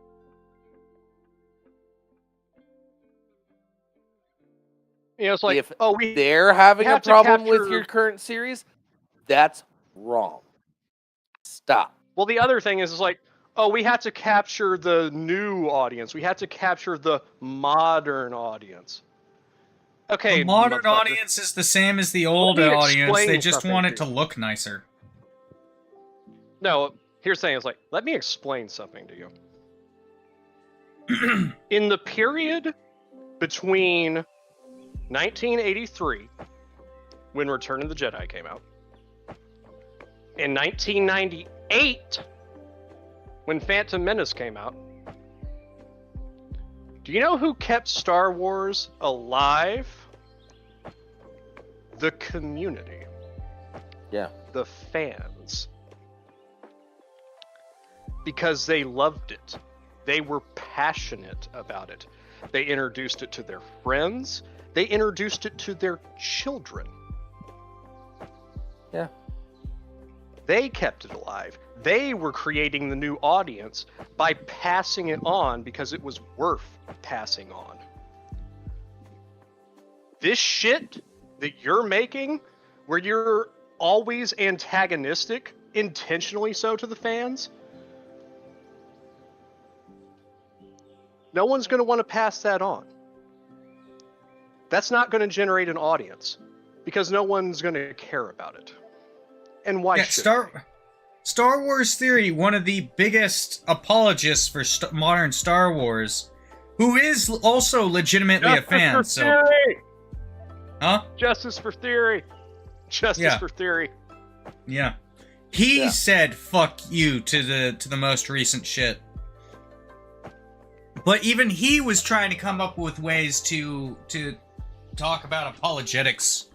It's like, if they're having a problem with your current series, that's wrong. Stop. Well, the other thing is we had to capture the new audience. We had to capture the modern audience. Okay, the modern audience is the same as the old audience. They just want it to look nicer. No, here's the thing. It's let me explain something to you. In the period between 1983, when Return of the Jedi came out, in 1998, when Phantom Menace came out, do you know who kept Star Wars alive? The community. Yeah. The fans. Because they loved it. They were passionate about it. They introduced it to their friends. They introduced it to their children. Yeah. They kept it alive. They were creating the new audience by passing it on because it was worth passing on. this shit that you're making, where you're always antagonistic, intentionally so to the fans, no one's going to want to pass that on. That's not going to generate an audience because no one's going to care about it. And why should Star Wars Theory, one of the biggest apologists for modern Star Wars, who is also legitimately a fan. So, theory! huh? Justice for theory. Justice for theory. Yeah. He said "fuck you" to the most recent shit. But even he was trying to come up with ways to talk about apologetics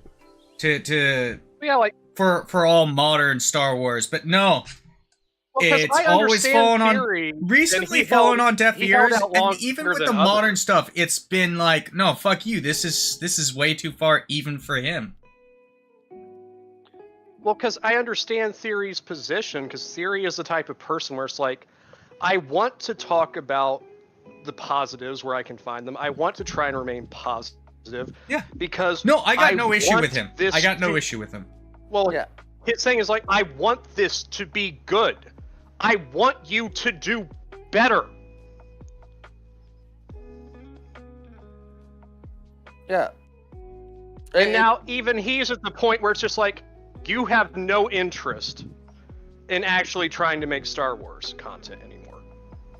for all modern Star Wars, but no. It's always fallen on deaf ears, and even with the modern stuff, it's been like, no, fuck you. This is way too far, even for him. Well, because I understand Theory's position, because Theory is the type of person where it's like, I want to talk about the positives where I can find them. I want to try and remain positive. Yeah. Because no, I got no issue with him. I got no issue with him. Well, yeah. His thing is like, I want this to be good. I want you to do better. Yeah. And now even he's at the point where it's just like, you have no interest in actually trying to make Star Wars content anymore.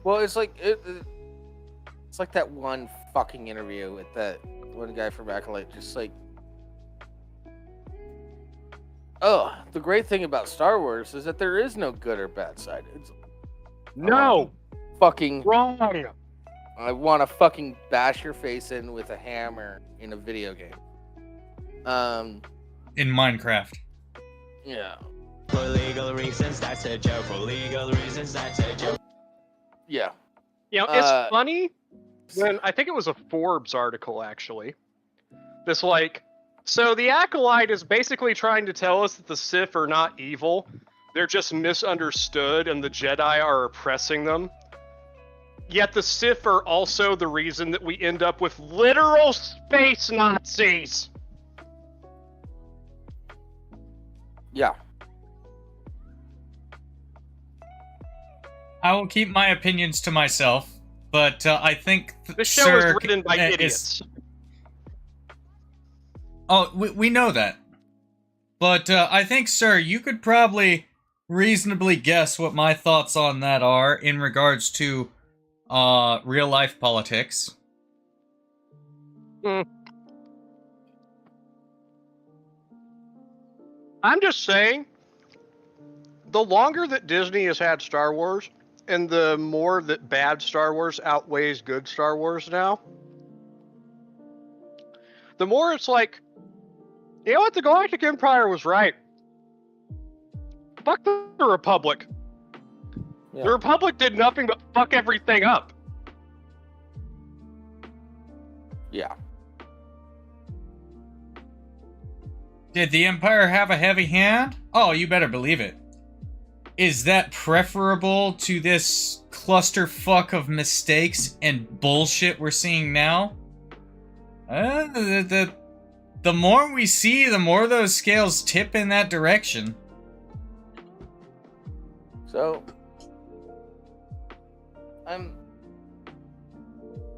Well, it's like it's like that one fucking interview with that one guy from Acolyte, just like, oh, the great thing about Star Wars is that there is no good or bad side. It's fucking wrong. I want to fucking bash your face in with a hammer in a video game. In Minecraft. Yeah. For legal reasons, that's a joke. For legal reasons, that's a joke. Yeah. You know, it's funny when I think it was a Forbes article actually. This like, so the Acolyte is basically trying to tell us that the Sith are not evil. They're just misunderstood and the Jedi are oppressing them. Yet the Sith are also the reason that we end up with literal space Nazis. Yeah. I will keep my opinions to myself, but I think the show is written by idiots. Oh, we know that. But I think, sir, you could probably reasonably guess what my thoughts on that are in regards to real-life politics. I'm just saying, the longer that Disney has had Star Wars, and the more that bad Star Wars outweighs good Star Wars now, the more it's like, you know what, the Galactic Empire was right. Fuck the Republic. Yeah. The Republic did nothing but fuck everything up. Yeah. Did the Empire have a heavy hand? Oh, you better believe it. Is that preferable to this clusterfuck of mistakes and bullshit we're seeing now? The more we see, the more those scales tip in that direction. So,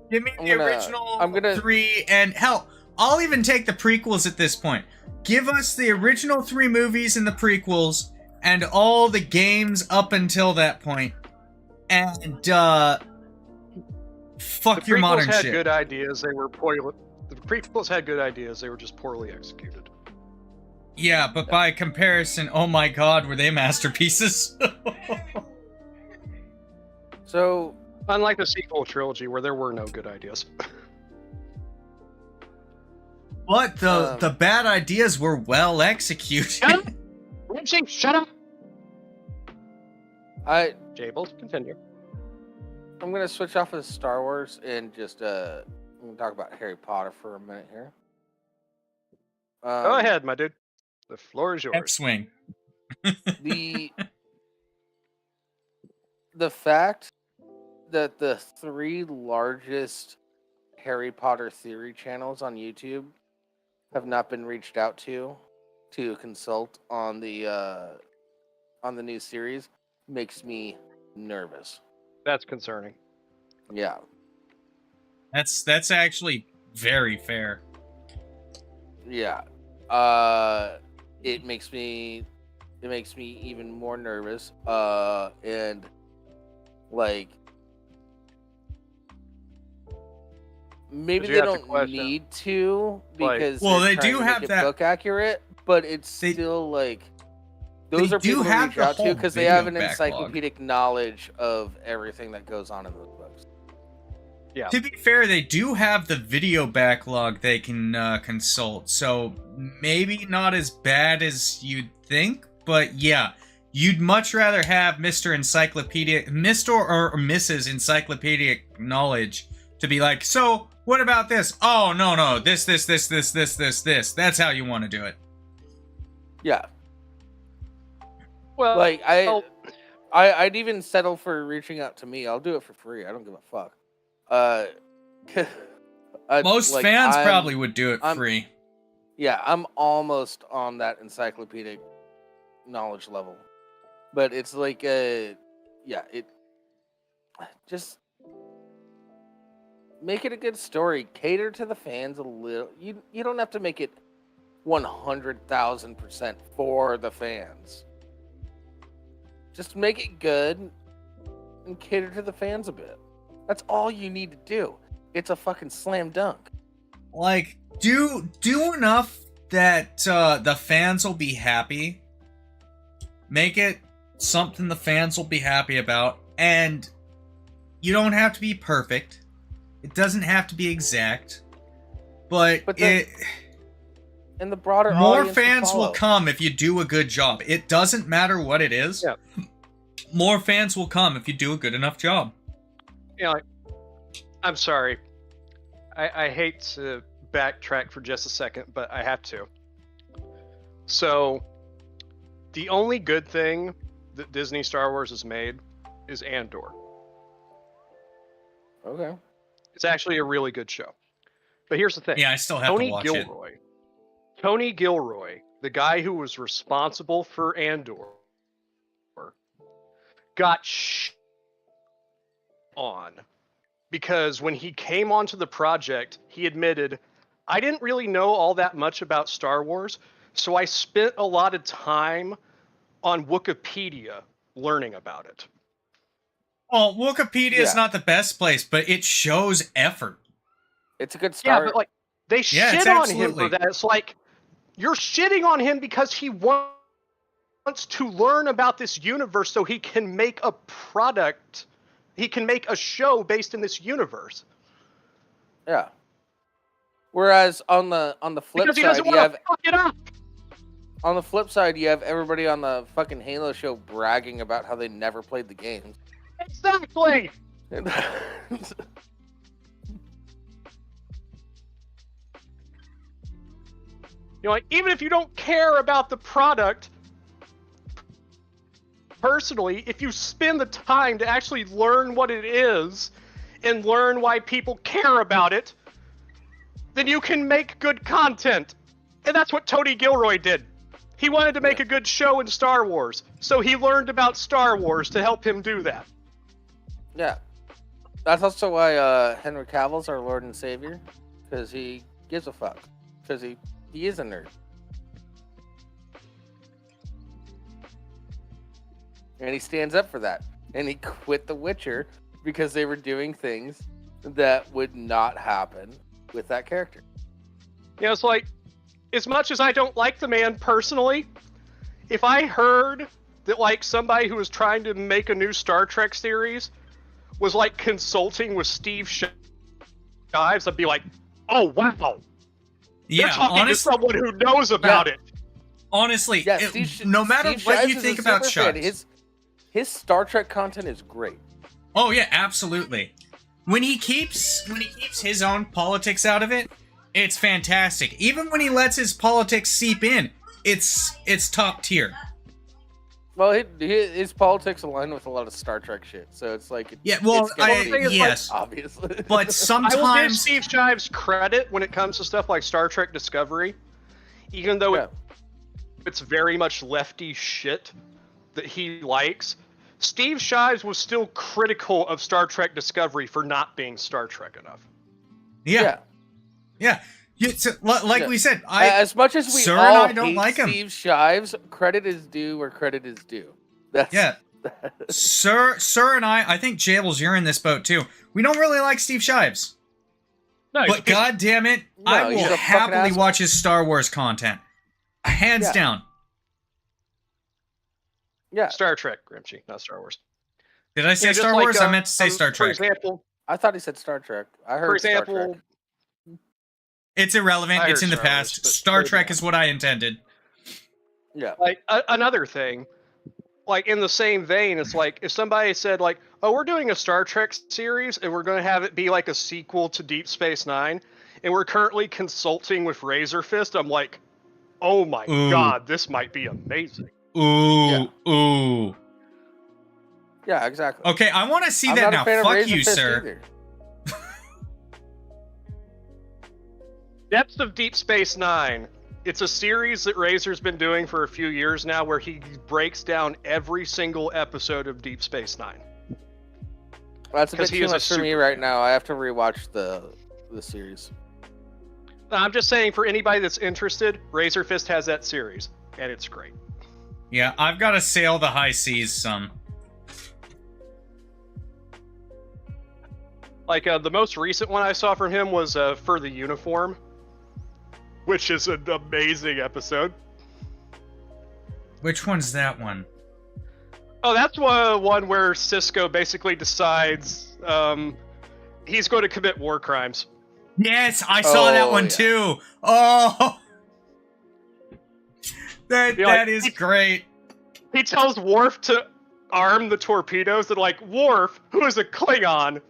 give me the original 3, and hell, I'll even take the prequels at this point. Give us the original 3 movies and the prequels, and all the games up until that point, and fuck your modern shit. The prequels had good ideas. They were poorly. The prequels had good ideas. They were just poorly executed. Yeah, but by comparison, oh my god, were they masterpieces? So, unlike the sequel trilogy, where there were no good ideas. But the bad ideas were well executed. Shut up! Rimshee, shut up! Jables, continue. I'm gonna switch off of Star Wars and just I'm gonna talk about Harry Potter for a minute here. Go ahead, my dude. The floor is yours. X-Wing. The fact that the 3 largest Harry Potter theory channels on YouTube have not been reached out to consult on the new series makes me nervous. That's concerning. Yeah. That's actually very fair. Yeah. It makes me even more nervous. And like maybe you they have to don't question, need to because Well, they're they trying do to have make it that- book accurate, but it's still like those are do people to have reach the out to whole because they video have an backlog. encyclopedic knowledge of everything that goes on in those books. Yeah. To be fair, they do have the video backlog they can consult, so maybe not as bad as you'd think, but yeah, you'd much rather have Mr. or Mrs. Encyclopedic Knowledge to be like, so, what about this? Oh, no, this. That's how you want to do it. Yeah. Well, Like, I'd even settle for reaching out to me. I'll do it for free. I don't give a fuck. Most like, fans probably would do it I'm- free. Yeah, I'm almost on that encyclopedic knowledge level. But it's like, it just make it a good story. Cater to the fans a little. You don't have to make it 100,000% for the fans. Just make it good and cater to the fans a bit. That's all you need to do. It's a fucking slam dunk. Like, do enough that the fans will be happy. Make it something the fans will be happy about, and you don't have to be perfect. It doesn't have to be exact, but And the broader more audience fans will follow. come if you do a good job. It doesn't matter what it is. Yeah. More fans will come if you do a good enough job. you know, I'm sorry. I hate to backtrack for just a second, but I have to. So, the only good thing that Disney Star Wars has made is Andor. Okay. It's actually a really good show. But here's the thing. Yeah, I still have Tony to watch Gilroy. Tony Gilroy, the guy who was responsible for Andor, got on because when he came onto the project, he admitted, I didn't really know all that much about Star Wars, so I spent a lot of time on Wikipedia learning about it. Well, Wikipedia is Yeah. not the best place, but it shows effort. It's a good Yeah, start. but like they Yeah, it's shit on him absolutely- for that. It's like you're shitting on him because he wants to learn about this universe so he can make a product. He can make a show based in this universe. Yeah. Whereas on the flip Because he side, doesn't you want have to fuck it up. on the flip side you have everybody on the fucking Halo show bragging about how they never played the games. Exactly. You know, like even if you don't care about the product personally, if you spend the time to actually learn what it is and learn why people care about it, then you can make good content. And that's what Tony Gilroy did. He wanted to make a good show in Star Wars, so he learned about Star Wars to help him do that. Yeah. That's also why Henry Cavill's our Lord and Savior, because he gives a fuck. Because he is a nerd. And he stands up for that. And he quit The Witcher because they were doing things that would not happen with that character. You know, it's like, as much as I don't like the man personally, if I heard that, like, somebody who was trying to make a new Star Trek series was, like, consulting with Steve Shives, I'd be like, oh, wow. They're Yeah, talking honestly, to someone who knows about it. honestly, Yeah, no matter Steve what Shives you is think a about super fan. Shives. His Star Trek content is great. Oh yeah, absolutely. When he keeps his own politics out of it, it's fantastic. Even when he lets his politics seep in, it's top tier. Well, his politics align with a lot of Star Trek shit, so it's like Yeah, well, it's gonna be, yes, obviously. but I will give sometimes Steve Shives credit when it comes to stuff like Star Trek Discovery, even though it's very much lefty shit that he likes. Steve Shives was still critical of Star Trek Discovery for not being Star Trek enough. yeah. So, like we said, as much as we Sir all and I don't hate like him. Steve Shives, credit is due where credit is due. That's Sir and I think Jables, you're in this boat too. We don't really like Steve Shives. No, But god damn it, I he's will a fucking happily asshole. watch his Star Wars content. Hands down. Yeah, Star Trek, Rimshee, not Star Wars. Did I say Yeah, just Star like, Wars? I meant to say Star For Trek. example, I thought he said Star Trek. I heard for example, Star Trek. It's irrelevant. I It's heard in the Star Wars, past. but Star maybe Trek not. is what I intended. Yeah, like another thing, like in the same vein, it's like if somebody said like, "Oh, we're doing a Star Trek series and we're going to have it be like a sequel to Deep Space Nine, and we're currently consulting with Razor Fist," I'm like, "Oh my god, this might be amazing." Ooh. yeah, exactly. Okay, I want to see I'm that not now. a fan of Fuck Razor you, Fist sir. either. Depths of Deep Space Nine. It's a series that Razor's been doing for a few years now where he breaks down every single episode of Deep Space Nine. That's a bit 'Cause he too is a much for me super- right now. I have to rewatch the series. I'm just saying, for anybody that's interested, Razor Fist has that series, and it's great. Yeah, I've got to sail the high seas some. Like, the most recent one I saw from him was For the Uniform, which is an amazing episode. Which one's that one? Oh, that's one where Cisco basically decides he's going to commit war crimes. Yes, I saw that one too. Oh, that is great. He tells Worf to arm the torpedoes, and like, Worf, who is a Klingon,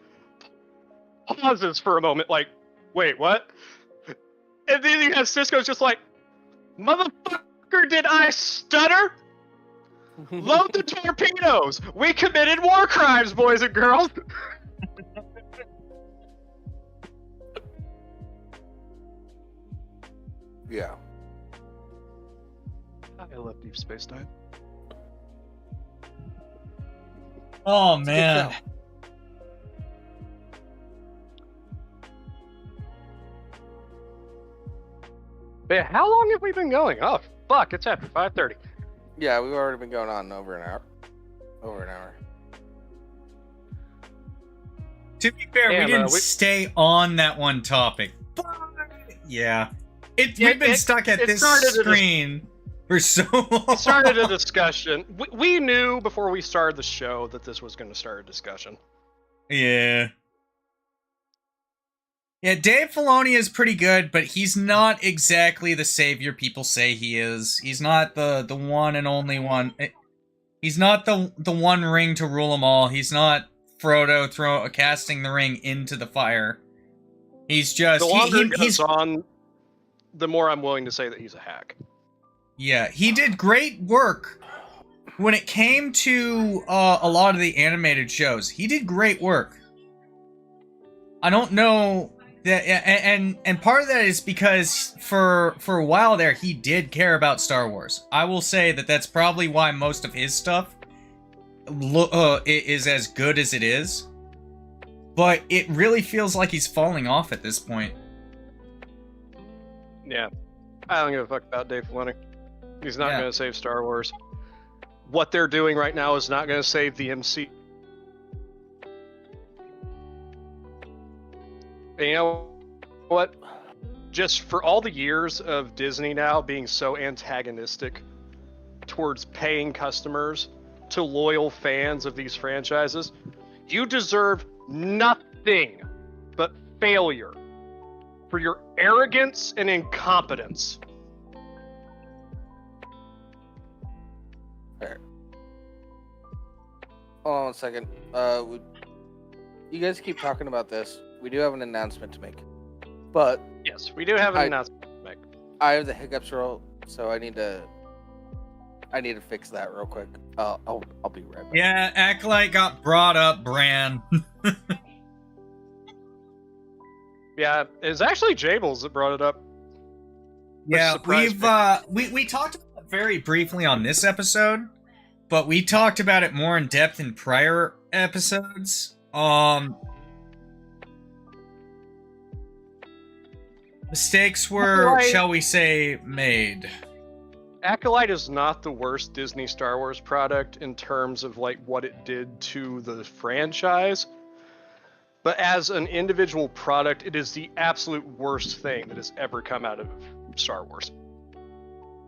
pauses for a moment, like, wait, what? And then you have Cisco's just like, motherfucker, did I stutter? Load the torpedoes! We committed war crimes, boys and girls! Yeah. I love Deep Space Nine. Oh man. But how long have we been going? Oh, fuck, it's after 5:30. Yeah, we've already been going on over an hour. Over an hour. To be fair, Damn, we didn't we- stay on that one topic. But, yeah. We've been stuck at this screen for so long. It started a discussion. We knew before we started the show that this was going to start a discussion. Yeah. Yeah, Dave Filoni is pretty good, but he's not exactly the savior people say he is. He's not the one and only one. He's not the one ring to rule them all. He's not Frodo casting the ring into the fire. He's just... The longer it goes on, the more I'm willing to say that he's a hack. Yeah, he did great work when it came to a lot of the animated shows. He did great work. I don't know that, and part of that is because for a while there he did care about Star Wars. I will say that that's probably why most of his stuff is as good as it is. But it really feels like he's falling off at this point. Yeah. I don't give a fuck about Dave Filoni. He's not Yeah. going to save Star Wars. What they're doing right now is not going to save the MC. And you know what? Just for all the years of Disney now being so antagonistic towards paying customers to loyal fans of these franchises, you deserve nothing but failure for your arrogance and incompetence. Hold on 1 second. You guys keep talking about this. We do have an announcement to make. But Yes, we do have an announcement to make. I have the hiccups roll, so I need to I need to fix that real quick. I'll be right back. Yeah, Acolyte got brought up, Bran. Yeah, it's actually Jables that brought it up. Yeah, surprised we talked about it very briefly on this episode, but we talked about it more in depth in prior episodes. Mistakes were, Acolyte. shall we say, made. Acolyte is not the worst Disney Star Wars product in terms of like what it did to the franchise. But as an individual product, it is the absolute worst thing that has ever come out of Star Wars.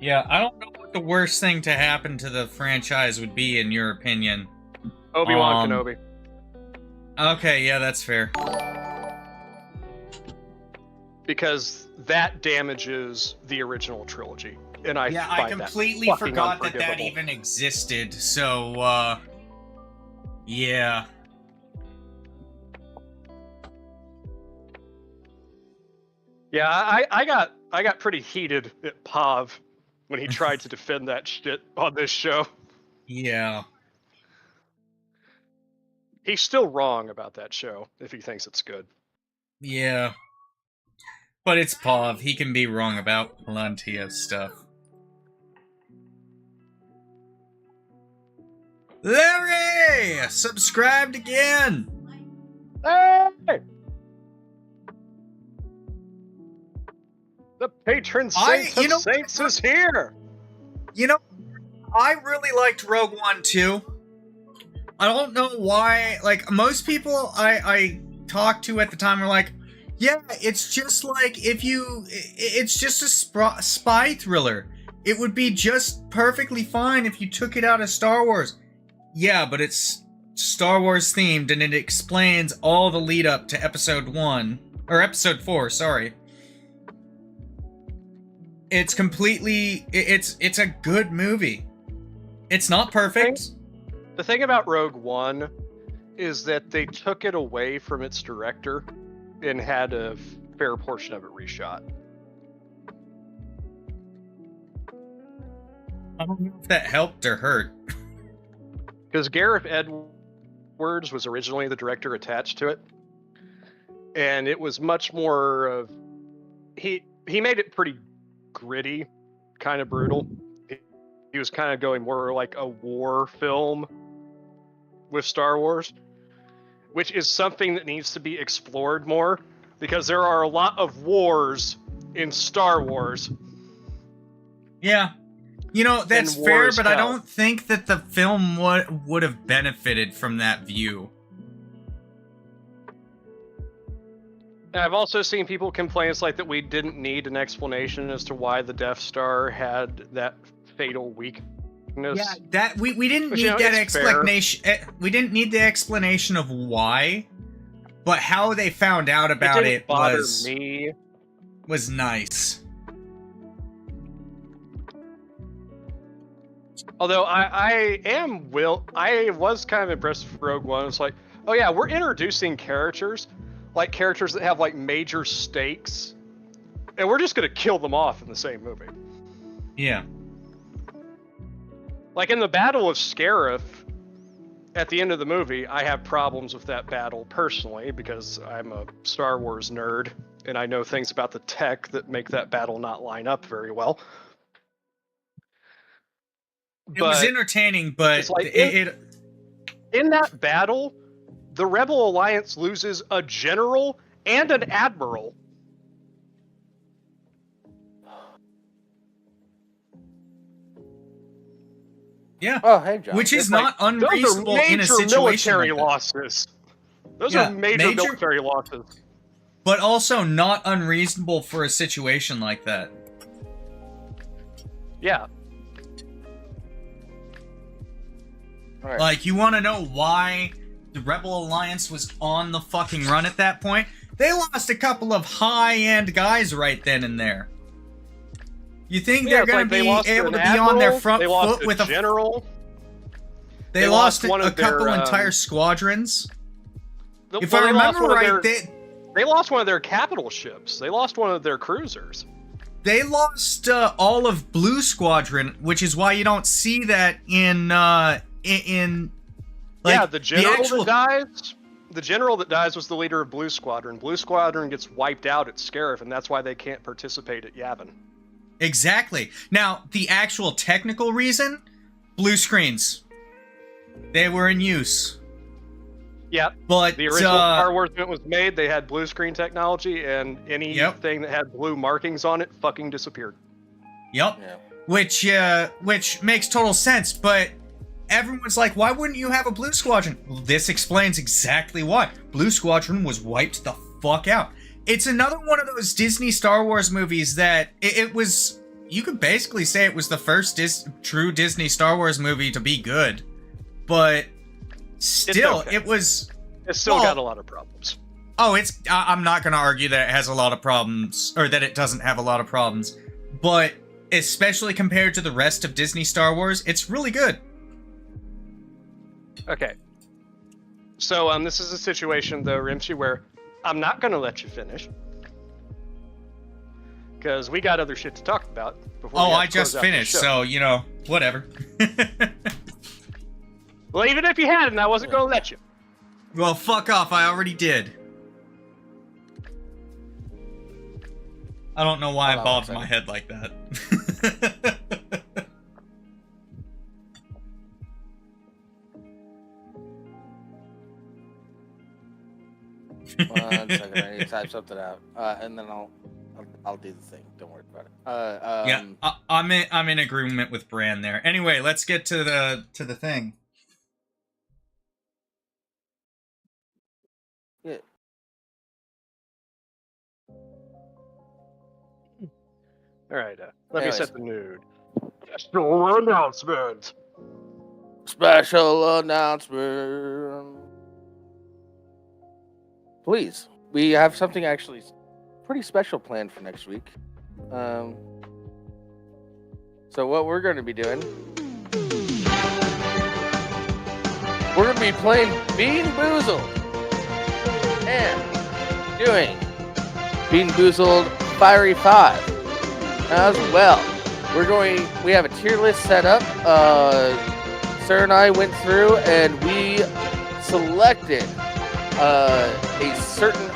Yeah, I don't know what the worst thing to happen to the franchise would be, in your opinion. Obi-Wan Kenobi. Okay, yeah, that's fair. Because that damages the original trilogy. And I Yeah, find I completely that fucking forgot that that unforgivable. even existed, so, yeah. Yeah, I got pretty heated at Pav when he tried to defend that shit on this show. Yeah. He's still wrong about that show if he thinks it's good. Yeah. But it's Pav. He can be wrong about plenty of stuff. Larry! Subscribed again! Hey! The patron saint you of know- saints is here! You know, I really liked Rogue One too. I don't know why, like, most people I talked to at the time were like, yeah, it's just like it's just a spy thriller. It would be just perfectly fine if you took it out of Star Wars. Yeah, but it's Star Wars themed and it explains all the lead up to episode 4, sorry. It's completely, it's a good movie. It's not perfect. The thing about Rogue One is that they took it away from its director and had a fair portion of it reshot. I don't know if that helped or hurt. Because Gareth Edwards was originally the director attached to it. And it was much more of... He made it pretty gritty, kind of brutal. He was kind of going more like a war film with Star Wars, which is something that needs to be explored more, because there are a lot of wars in Star Wars. Yeah. You know, that's And fair, war is but I hell. don't think that the film would have benefited from that view. And I've also seen people complain it's like that we didn't need an explanation as to why the Death Star had that fatal weakness. Yeah, that we didn't But, need you know, that it's fair. explanation. We didn't need the explanation of why, but how they found out about didn't it bother was me. was nice. Although I was kind of impressed with Rogue One. It's like, oh yeah, we're introducing characters that have like major stakes, and we're just gonna kill them off in the same movie. Yeah. Like in the Battle of Scarif, at the end of the movie, I have problems with that battle personally because I'm a Star Wars nerd and I know things about the tech that make that battle not line up very well. It was entertaining, but it's like it in that battle, the Rebel Alliance loses a general and an admiral. yeah. Oh, hey, John. Which is It's not like, unreasonable those are in a major situation military like that. losses. Those Yeah, are major military losses. But also not unreasonable for a situation like that. Yeah. All right. Like, you want to know why the Rebel Alliance was on the fucking run at that point? They lost a couple of high-end guys right then and there. You think Yeah, they're it's going like to they be lost able an to be on their admiral, front they lost foot with a general. They lost one a of their, couple entire squadrons. If well, I they lost remember one of right, they lost one of their capital ships. They lost one of their cruisers. they lost all of Blue Squadron, which is why you don't see that in like, the general that dies. The general that dies was the leader of Blue Squadron. Blue Squadron gets wiped out at Scarif, and that's why they can't participate at Yavin. Exactly. Now, the actual technical reason, blue screens. They were in use. Yeah, but the original Star Wars when it was made, they had blue screen technology, and anything that had blue markings on it fucking disappeared. Yep. Yeah. Which makes total sense, but everyone's like, why wouldn't you have a Blue Squadron? Well, this explains exactly why. Blue Squadron was wiped the fuck out. It's another one of those Disney Star Wars movies that it was, you could basically say it was the first true Disney Star Wars movie to be good. But still, it's still got a lot of problems. Oh, I'm not going to argue that it has a lot of problems, or that it doesn't have a lot of problems. But especially compared to the rest of Disney Star Wars, it's really good. Okay. So, this is a situation, though, Rimshee, where I'm not going to let you finish. Because we got other shit to talk about. I just finished, so, whatever. Well, even if you hadn't, I wasn't going to let you. Well, fuck off, I already did. I don't know why I bobbed my head like that. 1 second, I need to type something out, and then I'll do the thing. Don't worry about it. Yeah, I'm in agreement with Bran there. Anyway, let's get to the thing. Yeah. All right, let me set the mood. Special announcement. Special announcement. Please, we have something actually pretty special planned for next week. So what we're going to be doing, we're going to be playing Bean Boozled and doing Bean Boozled Fiery 5 as well. We have a tier list set up. Sarah and I went through and we selected a certain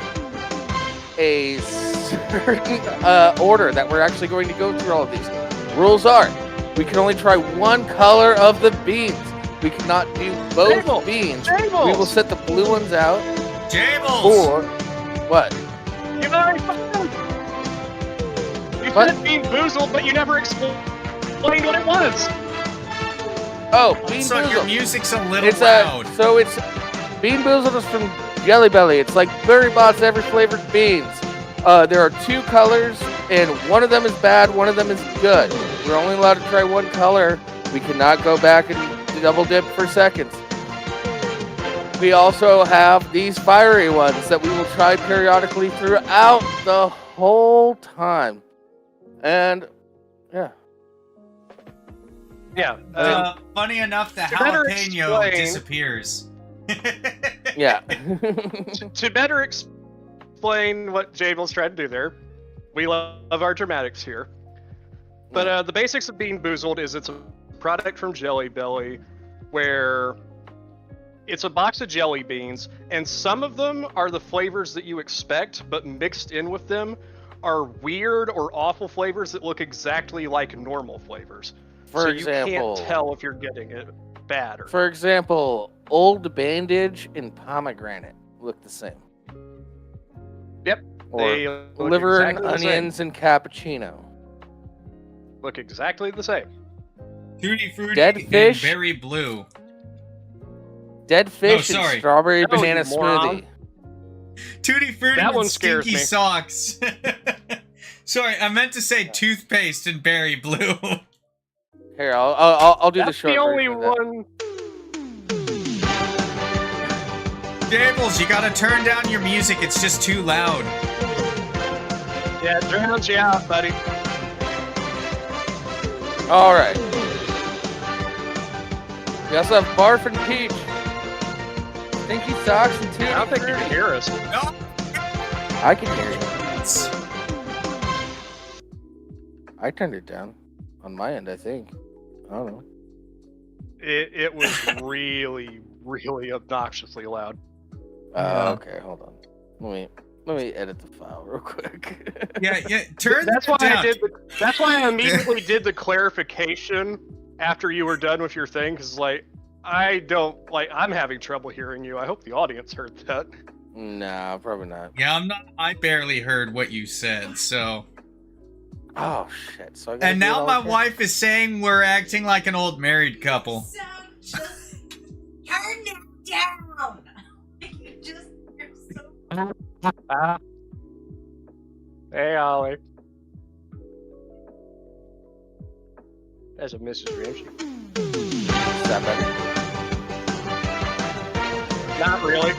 order that we're actually going to go through all of these. Rules are, we can only try one color of the beans. We cannot do both beans. Jables. We will set the blue ones out. Jables! Or what? You already You said Bean Boozled, but you never explained what it was. Oh, Bean So Boozled. your music's a little loud. So it's Bean Boozled is from Jelly Belly. It's like Berry Bott's every flavored beans. There are two colors, and one of them is bad, one of them is good. We're only allowed to try one color. We cannot go back and double dip for seconds. We also have these fiery ones that we will try periodically throughout the whole time. And, yeah. Yeah. Funny enough, the to better jalapeno explain- disappears. Yeah. To better explain what Jables tried to do there, we love our dramatics here. But the basics of Bean Boozled is it's a product from Jelly Belly where it's a box of jelly beans, and some of them are the flavors that you expect, but mixed in with them are weird or awful flavors that look exactly like normal flavors. For you example, can't tell if you're getting it bad or for example, Old Bandage and Pomegranate look the same. Yep. Or They look liver exactly and the same. onions and cappuccino. Look exactly the same. Tutti Frutti Dead and fish? Berry Blue. Dead fish sorry. and strawberry No, you banana moron. smoothie. Tutti Frutti That and one scares Stinky me. Socks. Sorry, I meant to say toothpaste and Berry Blue. Here, I'll do the That's short the only version of that. one. Jables, you gotta turn down your music, it's just too loud. Yeah, it drowns you out, buddy. All right. We also have Barf and Peach, Stinky Socks, and Tutti I don't think you Frutti. can hear us. No. I can hear you. I turned it down on my end, I think. I don't know. It was really, really obnoxiously loud. Yeah. Okay, hold on. Let me edit the file real quick. Yeah, turn That's why that I down. did. That's why I immediately did the clarification after you were done with your thing, because I'm having trouble hearing you. I hope the audience heard that. Nah, probably not. Yeah, I'm not. I barely heard what you said, so. Oh shit! So I gotta And do it now all my again? wife is saying we're acting like an old married couple. So just turn it down. You're so. Hey, Ollie. As a Mrs. Rimshee. Is that better? Not really.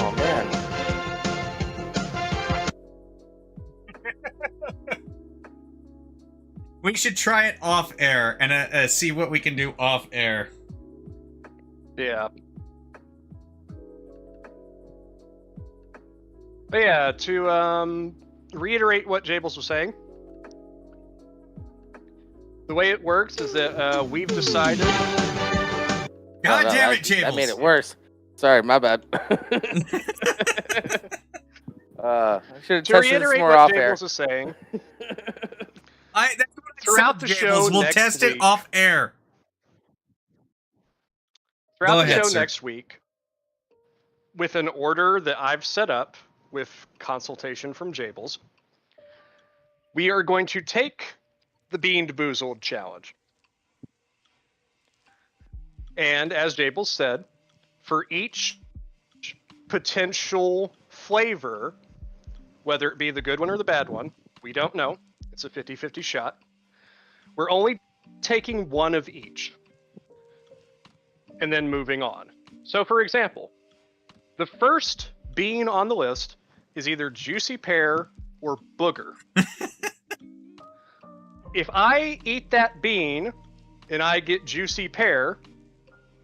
Oh man. We should try it off air and see what we can do off air. Yeah. But yeah, to reiterate what Jables was saying, the way it works is that we've decided. God Oh, no, damn it, Jables! That made it worse. Sorry, my bad. I should have To tested this reiterate more what off air. Jables is saying, That's what I Throughout said, the Jables. show We'll next test it week- off air. throughout Go the ahead, show sir. next week, with an order that I've set up with consultation from Jables, we are going to take the Bean Boozled challenge. And as Jables said, for each potential flavor, whether it be the good one or the bad one, we don't know. It's a 50-50 shot. We're only taking one of each and then moving on. So for example, the first bean on the list is either juicy pear or booger. If I eat that bean and I get juicy pear,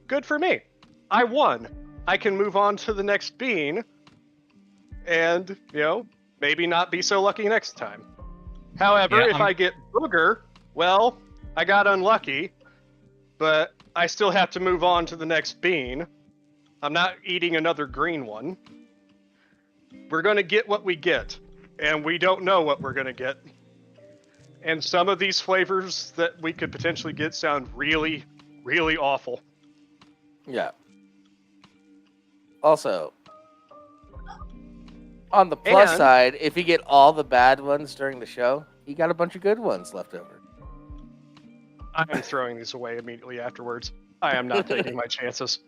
good for me. I won. I can move on to the next bean and, maybe not be so lucky next time. However, Yeah, if I get booger, well, I got unlucky, but I still have to move on to the next bean. I'm not eating another green one. We're going to get what we get, and we don't know what we're going to get. And some of these flavors that we could potentially get sound really, really awful. Yeah. Also, on the plus And- side, if you get all the bad ones during the show, you got a bunch of good ones left over. I am throwing these away immediately afterwards. I am not taking my chances.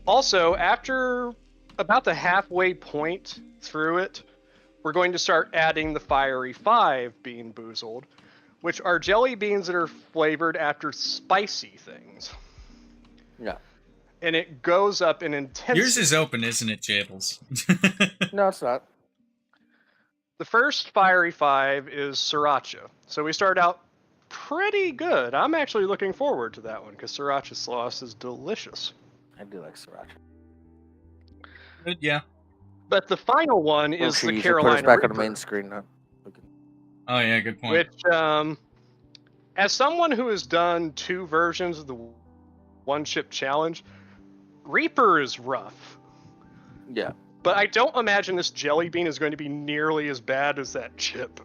Also, after about the halfway point through it, we're going to start adding the Fiery 5 Bean Boozled, which are jelly beans that are flavored after spicy things. Yeah. And it goes up in intensity. Yours is open, isn't it, Jables? No, it's not. The first Fiery 5 is Sriracha. So we start out pretty good. I'm actually looking forward to that one because Sriracha sauce is delicious. I do like sriracha. Yeah. But the final one Make is sure the you should put us Carolina back on Reaper, the main screen now. Okay. Oh yeah, good point. which, as someone who has done 2 versions of the one chip challenge, Reaper is rough. Yeah. But I don't imagine this jelly bean is going to be nearly as bad as that chip.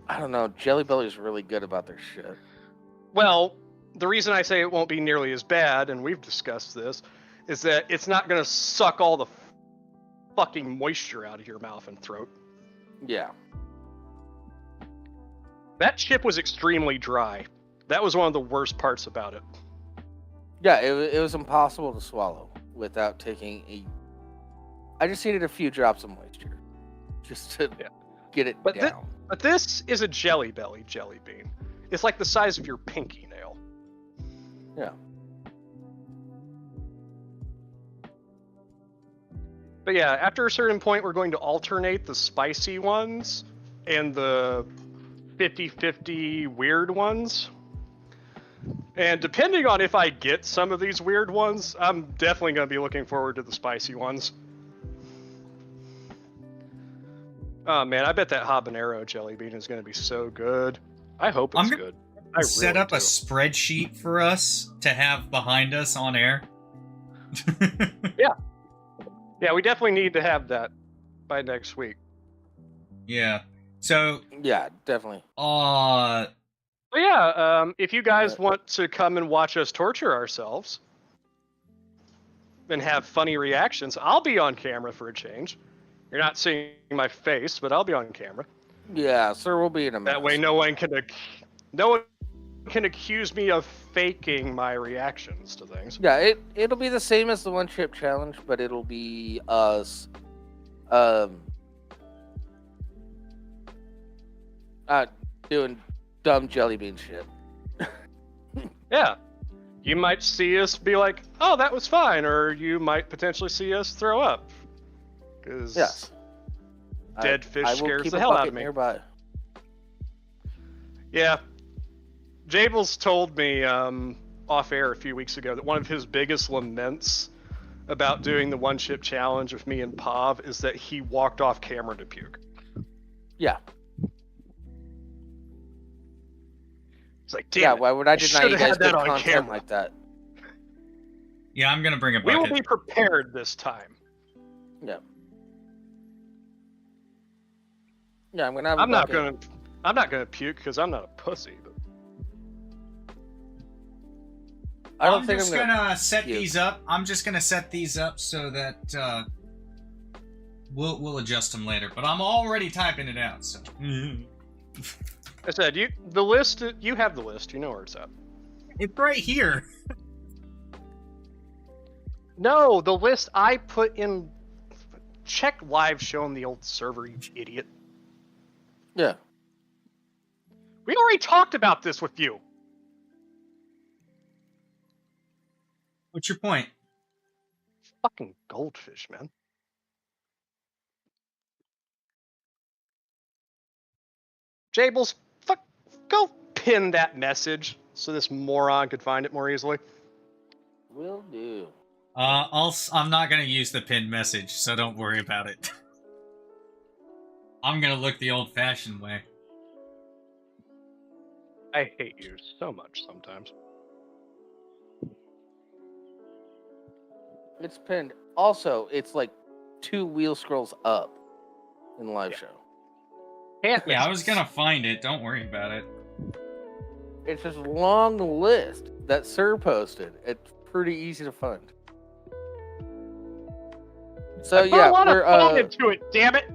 I don't know. Jelly Belly's really good about their shit. Well, the reason I say it won't be nearly as bad, and we've discussed this, is that it's not going to suck all the fucking moisture out of your mouth and throat. Yeah. That chip was extremely dry. That was one of the worst parts about it. Yeah, it was impossible to swallow without taking a... I just needed a few drops of moisture. Just to get it But down. But this is a Jelly Belly jelly bean. It's like the size of your pinky nail. Yeah. But yeah, after a certain point, we're going to alternate the spicy ones and the 50-50 weird ones. And depending on if I get some of these weird ones, I'm definitely going to be looking forward to the spicy ones. Oh man, I bet that habanero jelly bean is going to be so good. I hope it's good. I Set really up a do. spreadsheet for us to have behind us on air. Yeah, we definitely need to have that by next week. Yeah. So, Yeah, definitely. But yeah, if you guys want to come and watch us torture ourselves and have funny reactions, I'll be on camera for a change. You're not seeing my face, but I'll be on camera. Yeah, sir, we'll be in a mess. That way, no one can accuse me of faking my reactions to things. Yeah, it'll be the same as the one chip challenge, but it'll be us doing dumb jelly bean shit. Yeah. You might see us be like, oh, that was fine, or you might potentially see us throw up. Because Yes. dead fish I will scares keep the a hell out bucket of me. nearby. Yeah. Jables told me off air a few weeks ago that one of his biggest laments about doing the one chip challenge with me and Pav is that he walked off camera to puke. Yeah. It's like, damn Yeah, it, why would I deny should've you guys had that good on content camera. like that? yeah, I'm gonna bring a We bucket. will be prepared this time. Yeah. Yeah, I'm gonna have a I'm not bucket. gonna puke because I'm not a pussy. But I don't I'm think just I'm gonna gonna set puke. these up. I'm just gonna set these up so that we'll adjust them later. But I'm already typing it out. So I said, you have the list. You know where it's at. it's right here. No, the list I put in. Check live show on the old server, you idiot. Yeah. We already talked about this with you. What's your point? Fucking goldfish, man. Jables, go pin that message so this moron could find it more easily. Will do. I'm not gonna use the pinned message, so don't worry about it. I'm gonna look the old-fashioned way. I hate you so much sometimes. It's pinned. Also, it's like 2 wheel scrolls up in the live show. Can't Yeah, miss I was this. gonna find it. Don't worry about it. It's this long list that Sir posted. It's pretty easy to find. So I put yeah, a lot of we're thought into it, damn it!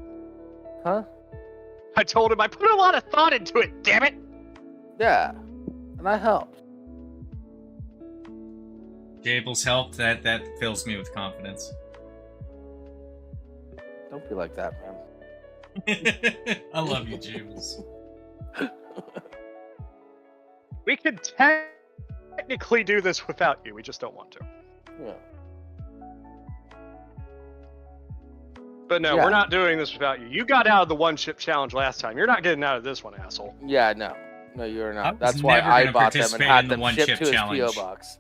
huh? I told him I put a lot of thought into it, damn it! Yeah, and I helped. Jables helped. That fills me with confidence. Don't be like that, man. I love you, Jables. We could technically do this without you, we just don't want to. Yeah. But no, Yeah. we're not doing this without you. You got out of the one chip challenge last time. You're not getting out of this one, asshole. Yeah, no, you're I not. was That's why never I gonna bought them and participate had in the them one shipped chip to his challenge. PO box.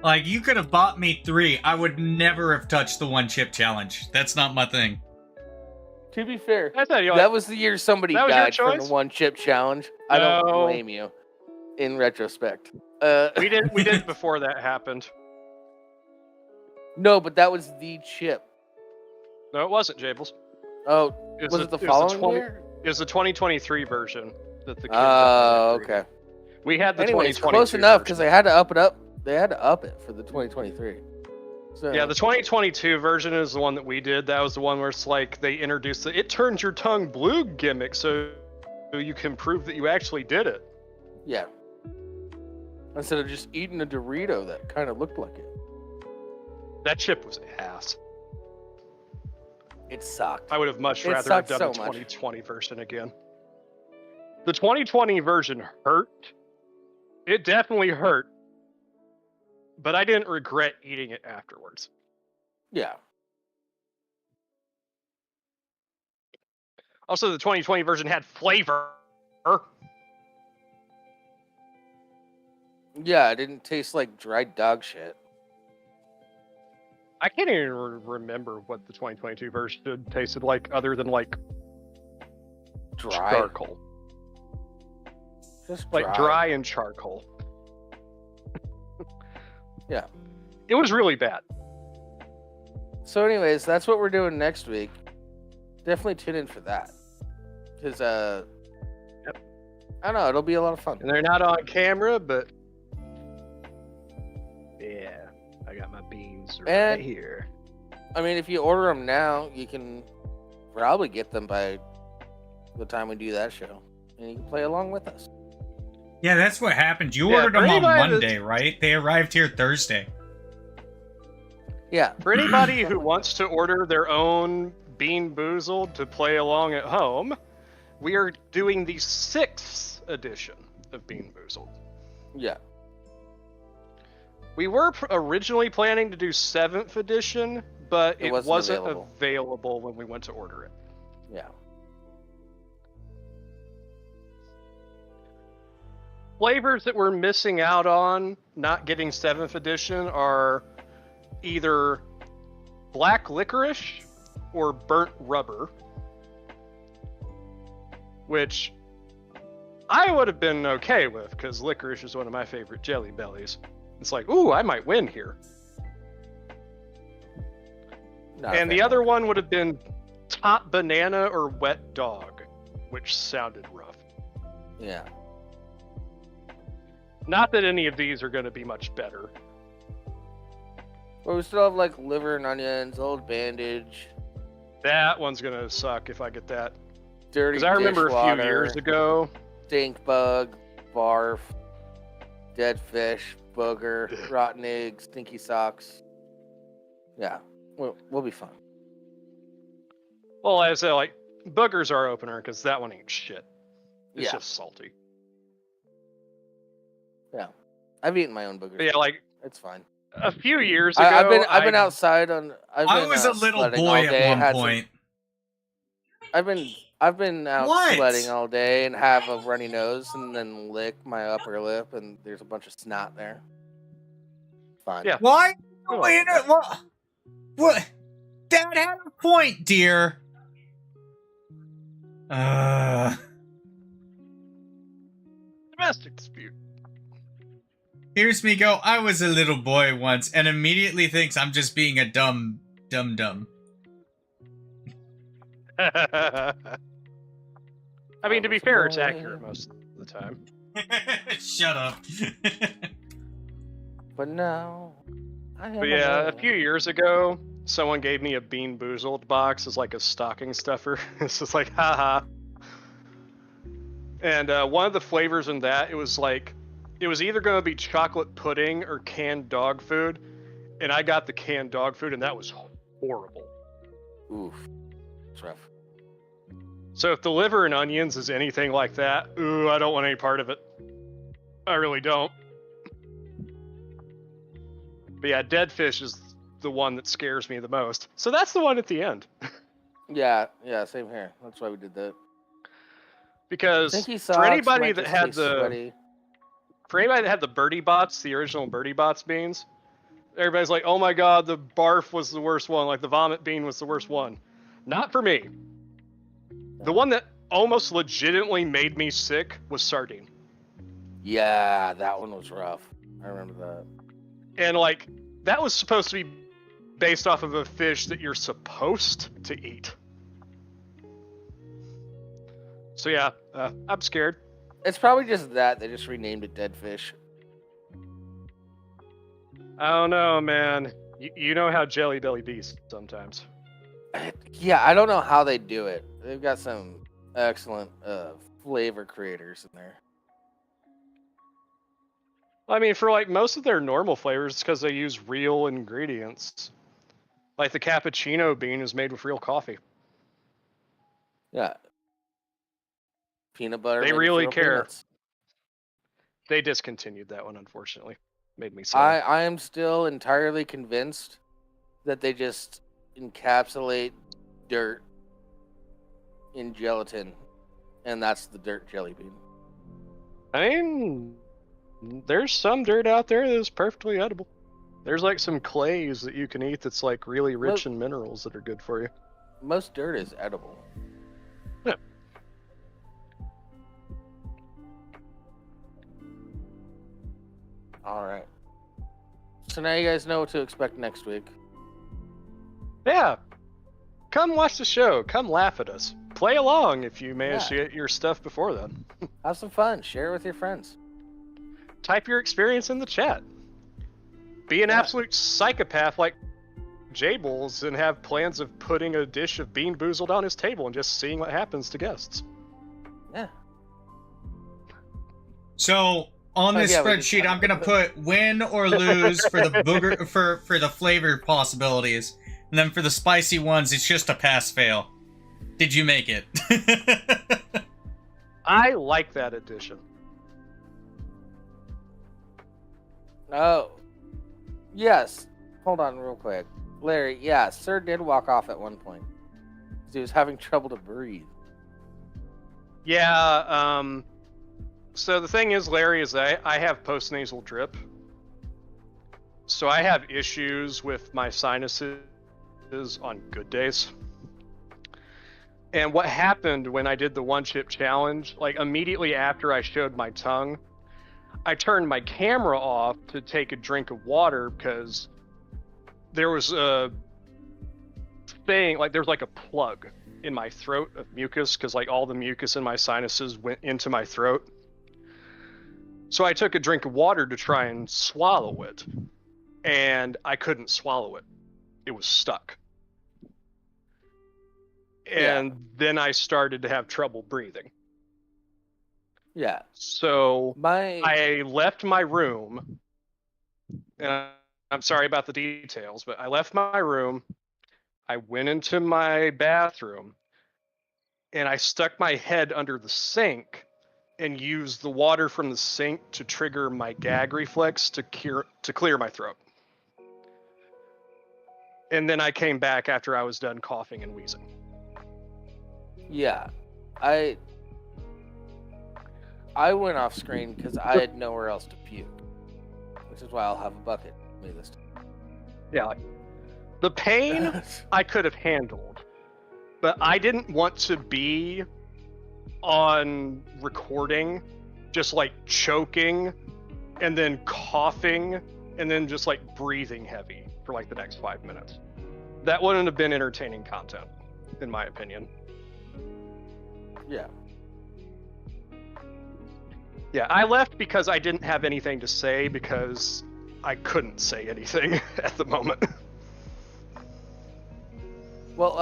Like, you could have bought me 3. I would never have touched the one chip challenge. That's not my thing. To be fair, I thought you that was the year somebody that was your died from the choice? one chip challenge. I don't No. blame you. In retrospect, we did it before that happened. No, but that was the chip. No, it wasn't, Jables. Oh, was it the following year? It was the 2023 version that the kids Oh, got. okay. We had the Anyways, 2022 close enough version. because they had to up it up. They had to up it for the 2023. So Yeah, the 2022 version is the one that we did. That was the one where it's like they introduced the "it turns your tongue blue" gimmick, so you can prove that you actually did it. yeah. Instead of just eating a Dorito that kind of looked like it. That chip was ass. It sucked. I would have much It rather have sucked done the so much. 2020 version again. The 2020 version hurt. It definitely hurt. But I didn't regret eating it afterwards. Yeah. Also, the 2020 version had flavor. Yeah, it didn't taste like dried dog shit. I can't even remember what the 2022 version tasted like, other than like Dry. charcoal, Just like dry and charcoal. Yeah. It was really bad. So, anyways, that's what we're doing next week. Definitely tune in for that. Because, Yep. I don't know, it'll be a lot of fun. And they're not on camera, but yeah, I got my beans right And- here. I mean, if you order them now, you can probably get them by the time we do that show. And you can play along with us. Yeah, that's what happened. You Yeah, ordered them on anybody that's- Monday, right? They arrived here Thursday. Yeah. For anybody who wants to order their own Bean Boozled to play along at home, we are doing the 6th edition of Bean Boozled. Yeah. We were originally planning to do 7th edition, but It it wasn't wasn't available. available when we went to order it. Yeah. Flavors that we're missing out on not getting 7th edition are either black licorice or burnt rubber, which I would have been okay with because licorice is one of my favorite jelly bellies. It's like, ooh, I might win here. Not a And the fan. other one would have been top banana or wet dog, which sounded rough. Yeah. Not that any of these are going to be much better. But we still have like liver and onions, old bandage, That one's going to suck if I get that. dirty Because I remember a few dishwater, years ago, stink bug, barf, dead fish, booger, rotten eggs, stinky socks. Yeah, we'll be fine. well, I said, like, boogers are our opener because that one ain't shit. It's Yeah. just salty. Yeah, I've eaten my own boogers. But yeah, like, It's fine. a few years ago, I've been outside on. I was a little boy at one point. I've been out What? sledding all day and have a runny nose and then lick my upper lip and there's a bunch of snot there. Fine. Yeah. Why? Oh, Wait, what? Dad had a point, dear. domestic dispute. Here's me go. I was a little boy once, and immediately thinks I'm just being a dumb. I mean, to be fair, it's accurate most of the time. Shut up. But now, I am But yeah, a alone. few years ago, someone gave me a Bean Boozled box as like a stocking stuffer. It's just like, haha. And one of the flavors in that, it was either going to be chocolate pudding or canned dog food. And I got the canned dog food, and that was horrible. Oof, it's rough. So if the liver and onions is anything like that, ooh, I don't want any part of it. I really don't. But yeah, dead fish is the one that scares me the most. So that's the one at the end. Yeah, same here. That's why we did that. Because Stinky for socks anybody might that just had taste the sweaty. Birdie Bots, the original Birdie Bots beans, everybody's like, oh my god, the barf was the worst one, like the vomit bean was the worst one. Not for me. The one that almost legitimately made me sick was sardine. Yeah, that one was rough. I remember that. And like, that was supposed to be based off of a fish that you're supposed to eat. So yeah, I'm scared. It's probably just that they just renamed it dead fish. I don't know, man. You know how Jelly Belly bees sometimes. Yeah, I don't know how they do it. They've got some excellent flavor creators in there. I mean, for like most of their normal flavors, it's because they use real ingredients. Like the cappuccino bean is made with real coffee. Yeah. Peanut butter. They made with really real care. peanuts. They discontinued that one, unfortunately. Made me sad. I am still entirely convinced that they just encapsulate dirt in gelatin, and that's the dirt jelly bean. I mean, there's some dirt out there that is perfectly edible. There's like some clays that you can eat that's like really rich in minerals that are good for you. Most dirt is edible. Yeah. All right. So now you guys know what to expect next week. Yeah. Come watch the show. Come laugh at us. Play along if you manage to get your stuff before then. Have some fun. Share it with your friends. Type your experience in the chat. Be an absolute psychopath like Jables and have plans of putting a dish of Bean Boozled on his table and just seeing what happens to guests. Yeah. So on this spreadsheet, I'm gonna put win or lose for the booger for the flavor possibilities, and then for the spicy ones, it's just a pass fail. Did you make it? I like that addition. Oh. Yes. Hold on real quick. Larry, yeah, Sir did walk off at one point. He was having trouble to breathe. Yeah, so the thing is, Larry, is that I have postnasal drip. So I have issues with my sinuses on good days. And what happened when I did the one chip challenge, like immediately after I showed my tongue, I turned my camera off to take a drink of water because there was a thing, like there's like a plug in my throat of mucus because like all the mucus in my sinuses went into my throat. So I took a drink of water to try and swallow it, and I couldn't swallow it. It was stuck. And then I started to have trouble breathing. Yeah. So I left my room, and I'm sorry about the details, but I left my room, I went into my bathroom, and I stuck my head under the sink and used the water from the sink to trigger my gag reflex to clear my throat. And then I came back after I was done coughing and wheezing. Yeah. I went off screen because I had nowhere else to puke, which is why I'll have a bucket with me this time. Yeah, like, the pain I could have handled, but I didn't want to be on recording just like choking and then coughing and then just like breathing heavy for like the next 5 minutes. That wouldn't have been entertaining content, in my opinion. Yeah. Yeah, I left because I didn't have anything to say because I couldn't say anything at the moment. Well,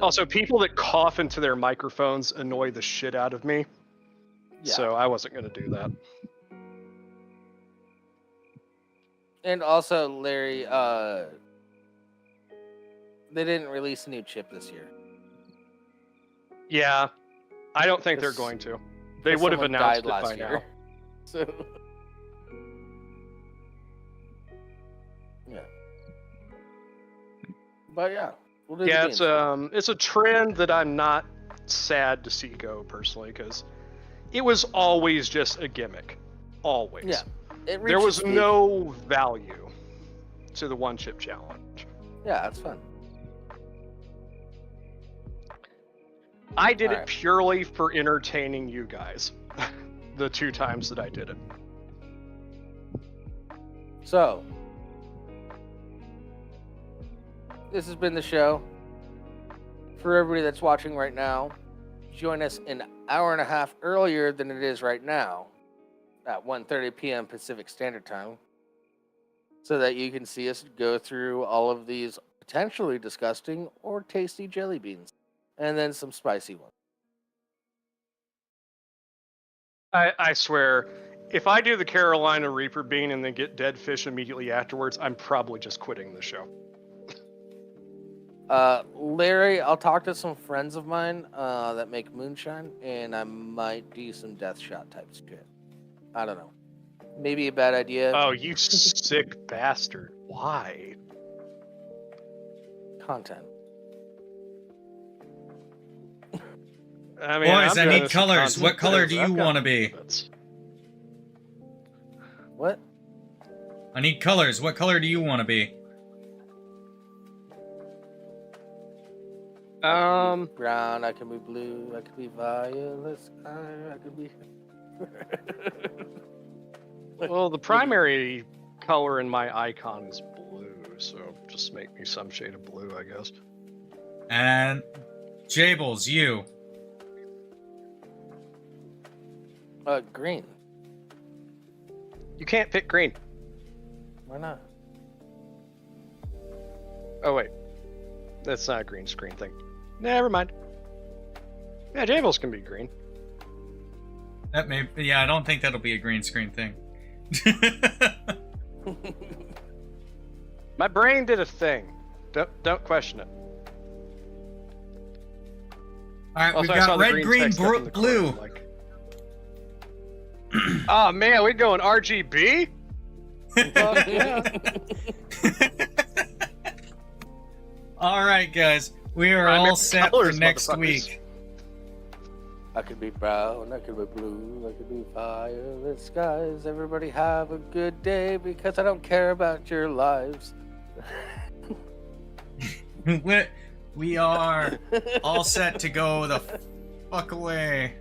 Also, people that cough into their microphones annoy the shit out of me. Yeah. So I wasn't going to do that. And also, Larry, they didn't release a new chip this year. Yeah, I don't think they're going to. They would have announced it by now. So, yeah. But yeah, we'll do Yeah, it's a trend that I'm not sad to see go personally because it was always just a gimmick, always. Yeah, there was no value to the one chip challenge. Yeah, that's fun. I did it purely for entertaining you guys. The 2 times that I did it. So, this has been the show. For everybody that's watching right now, join us an hour and a half earlier than it is right now at 1:30 p.m. Pacific Standard Time so that you can see us go through all of these potentially disgusting or tasty jelly beans and then some spicy ones. I swear, if I do the Carolina Reaper bean and then get dead fish immediately afterwards, I'm probably just quitting the show. Larry, I'll talk to some friends of mine that make moonshine, and I might do some death shot type shit. I don't know. Maybe a bad idea. Oh, you sick bastard. Why? Content. I mean, boys, I need colors. What color do you want to be? What? I need colors. What color do you want to be? Brown, I can be blue, I can be violet sky, I can be. Well, the primary color in my icon is blue, so just make me some shade of blue, I guess. And Jables, you. Green. You can't pick green. Why not? Oh wait, that's not a green screen thing. Never mind. Yeah, Jables can be green. That may, yeah, I don't think that'll be a green screen thing. My brain did a thing. Don't question it. Alright, we've Also, I saw got the red, green, text up in the blue. corner, like... Oh man, we going RGB? Fuck yeah. Alright, guys. We are Primary all set colors, for next motherfuckers. week. I could be brown, I could be blue, I could be violet skies. Everybody have a good day because I don't care about your lives. We are all set to go the fuck away.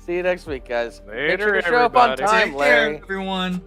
See you next week, guys. Make Later, sure to show up on everybody. time, Take care, Larry. everyone.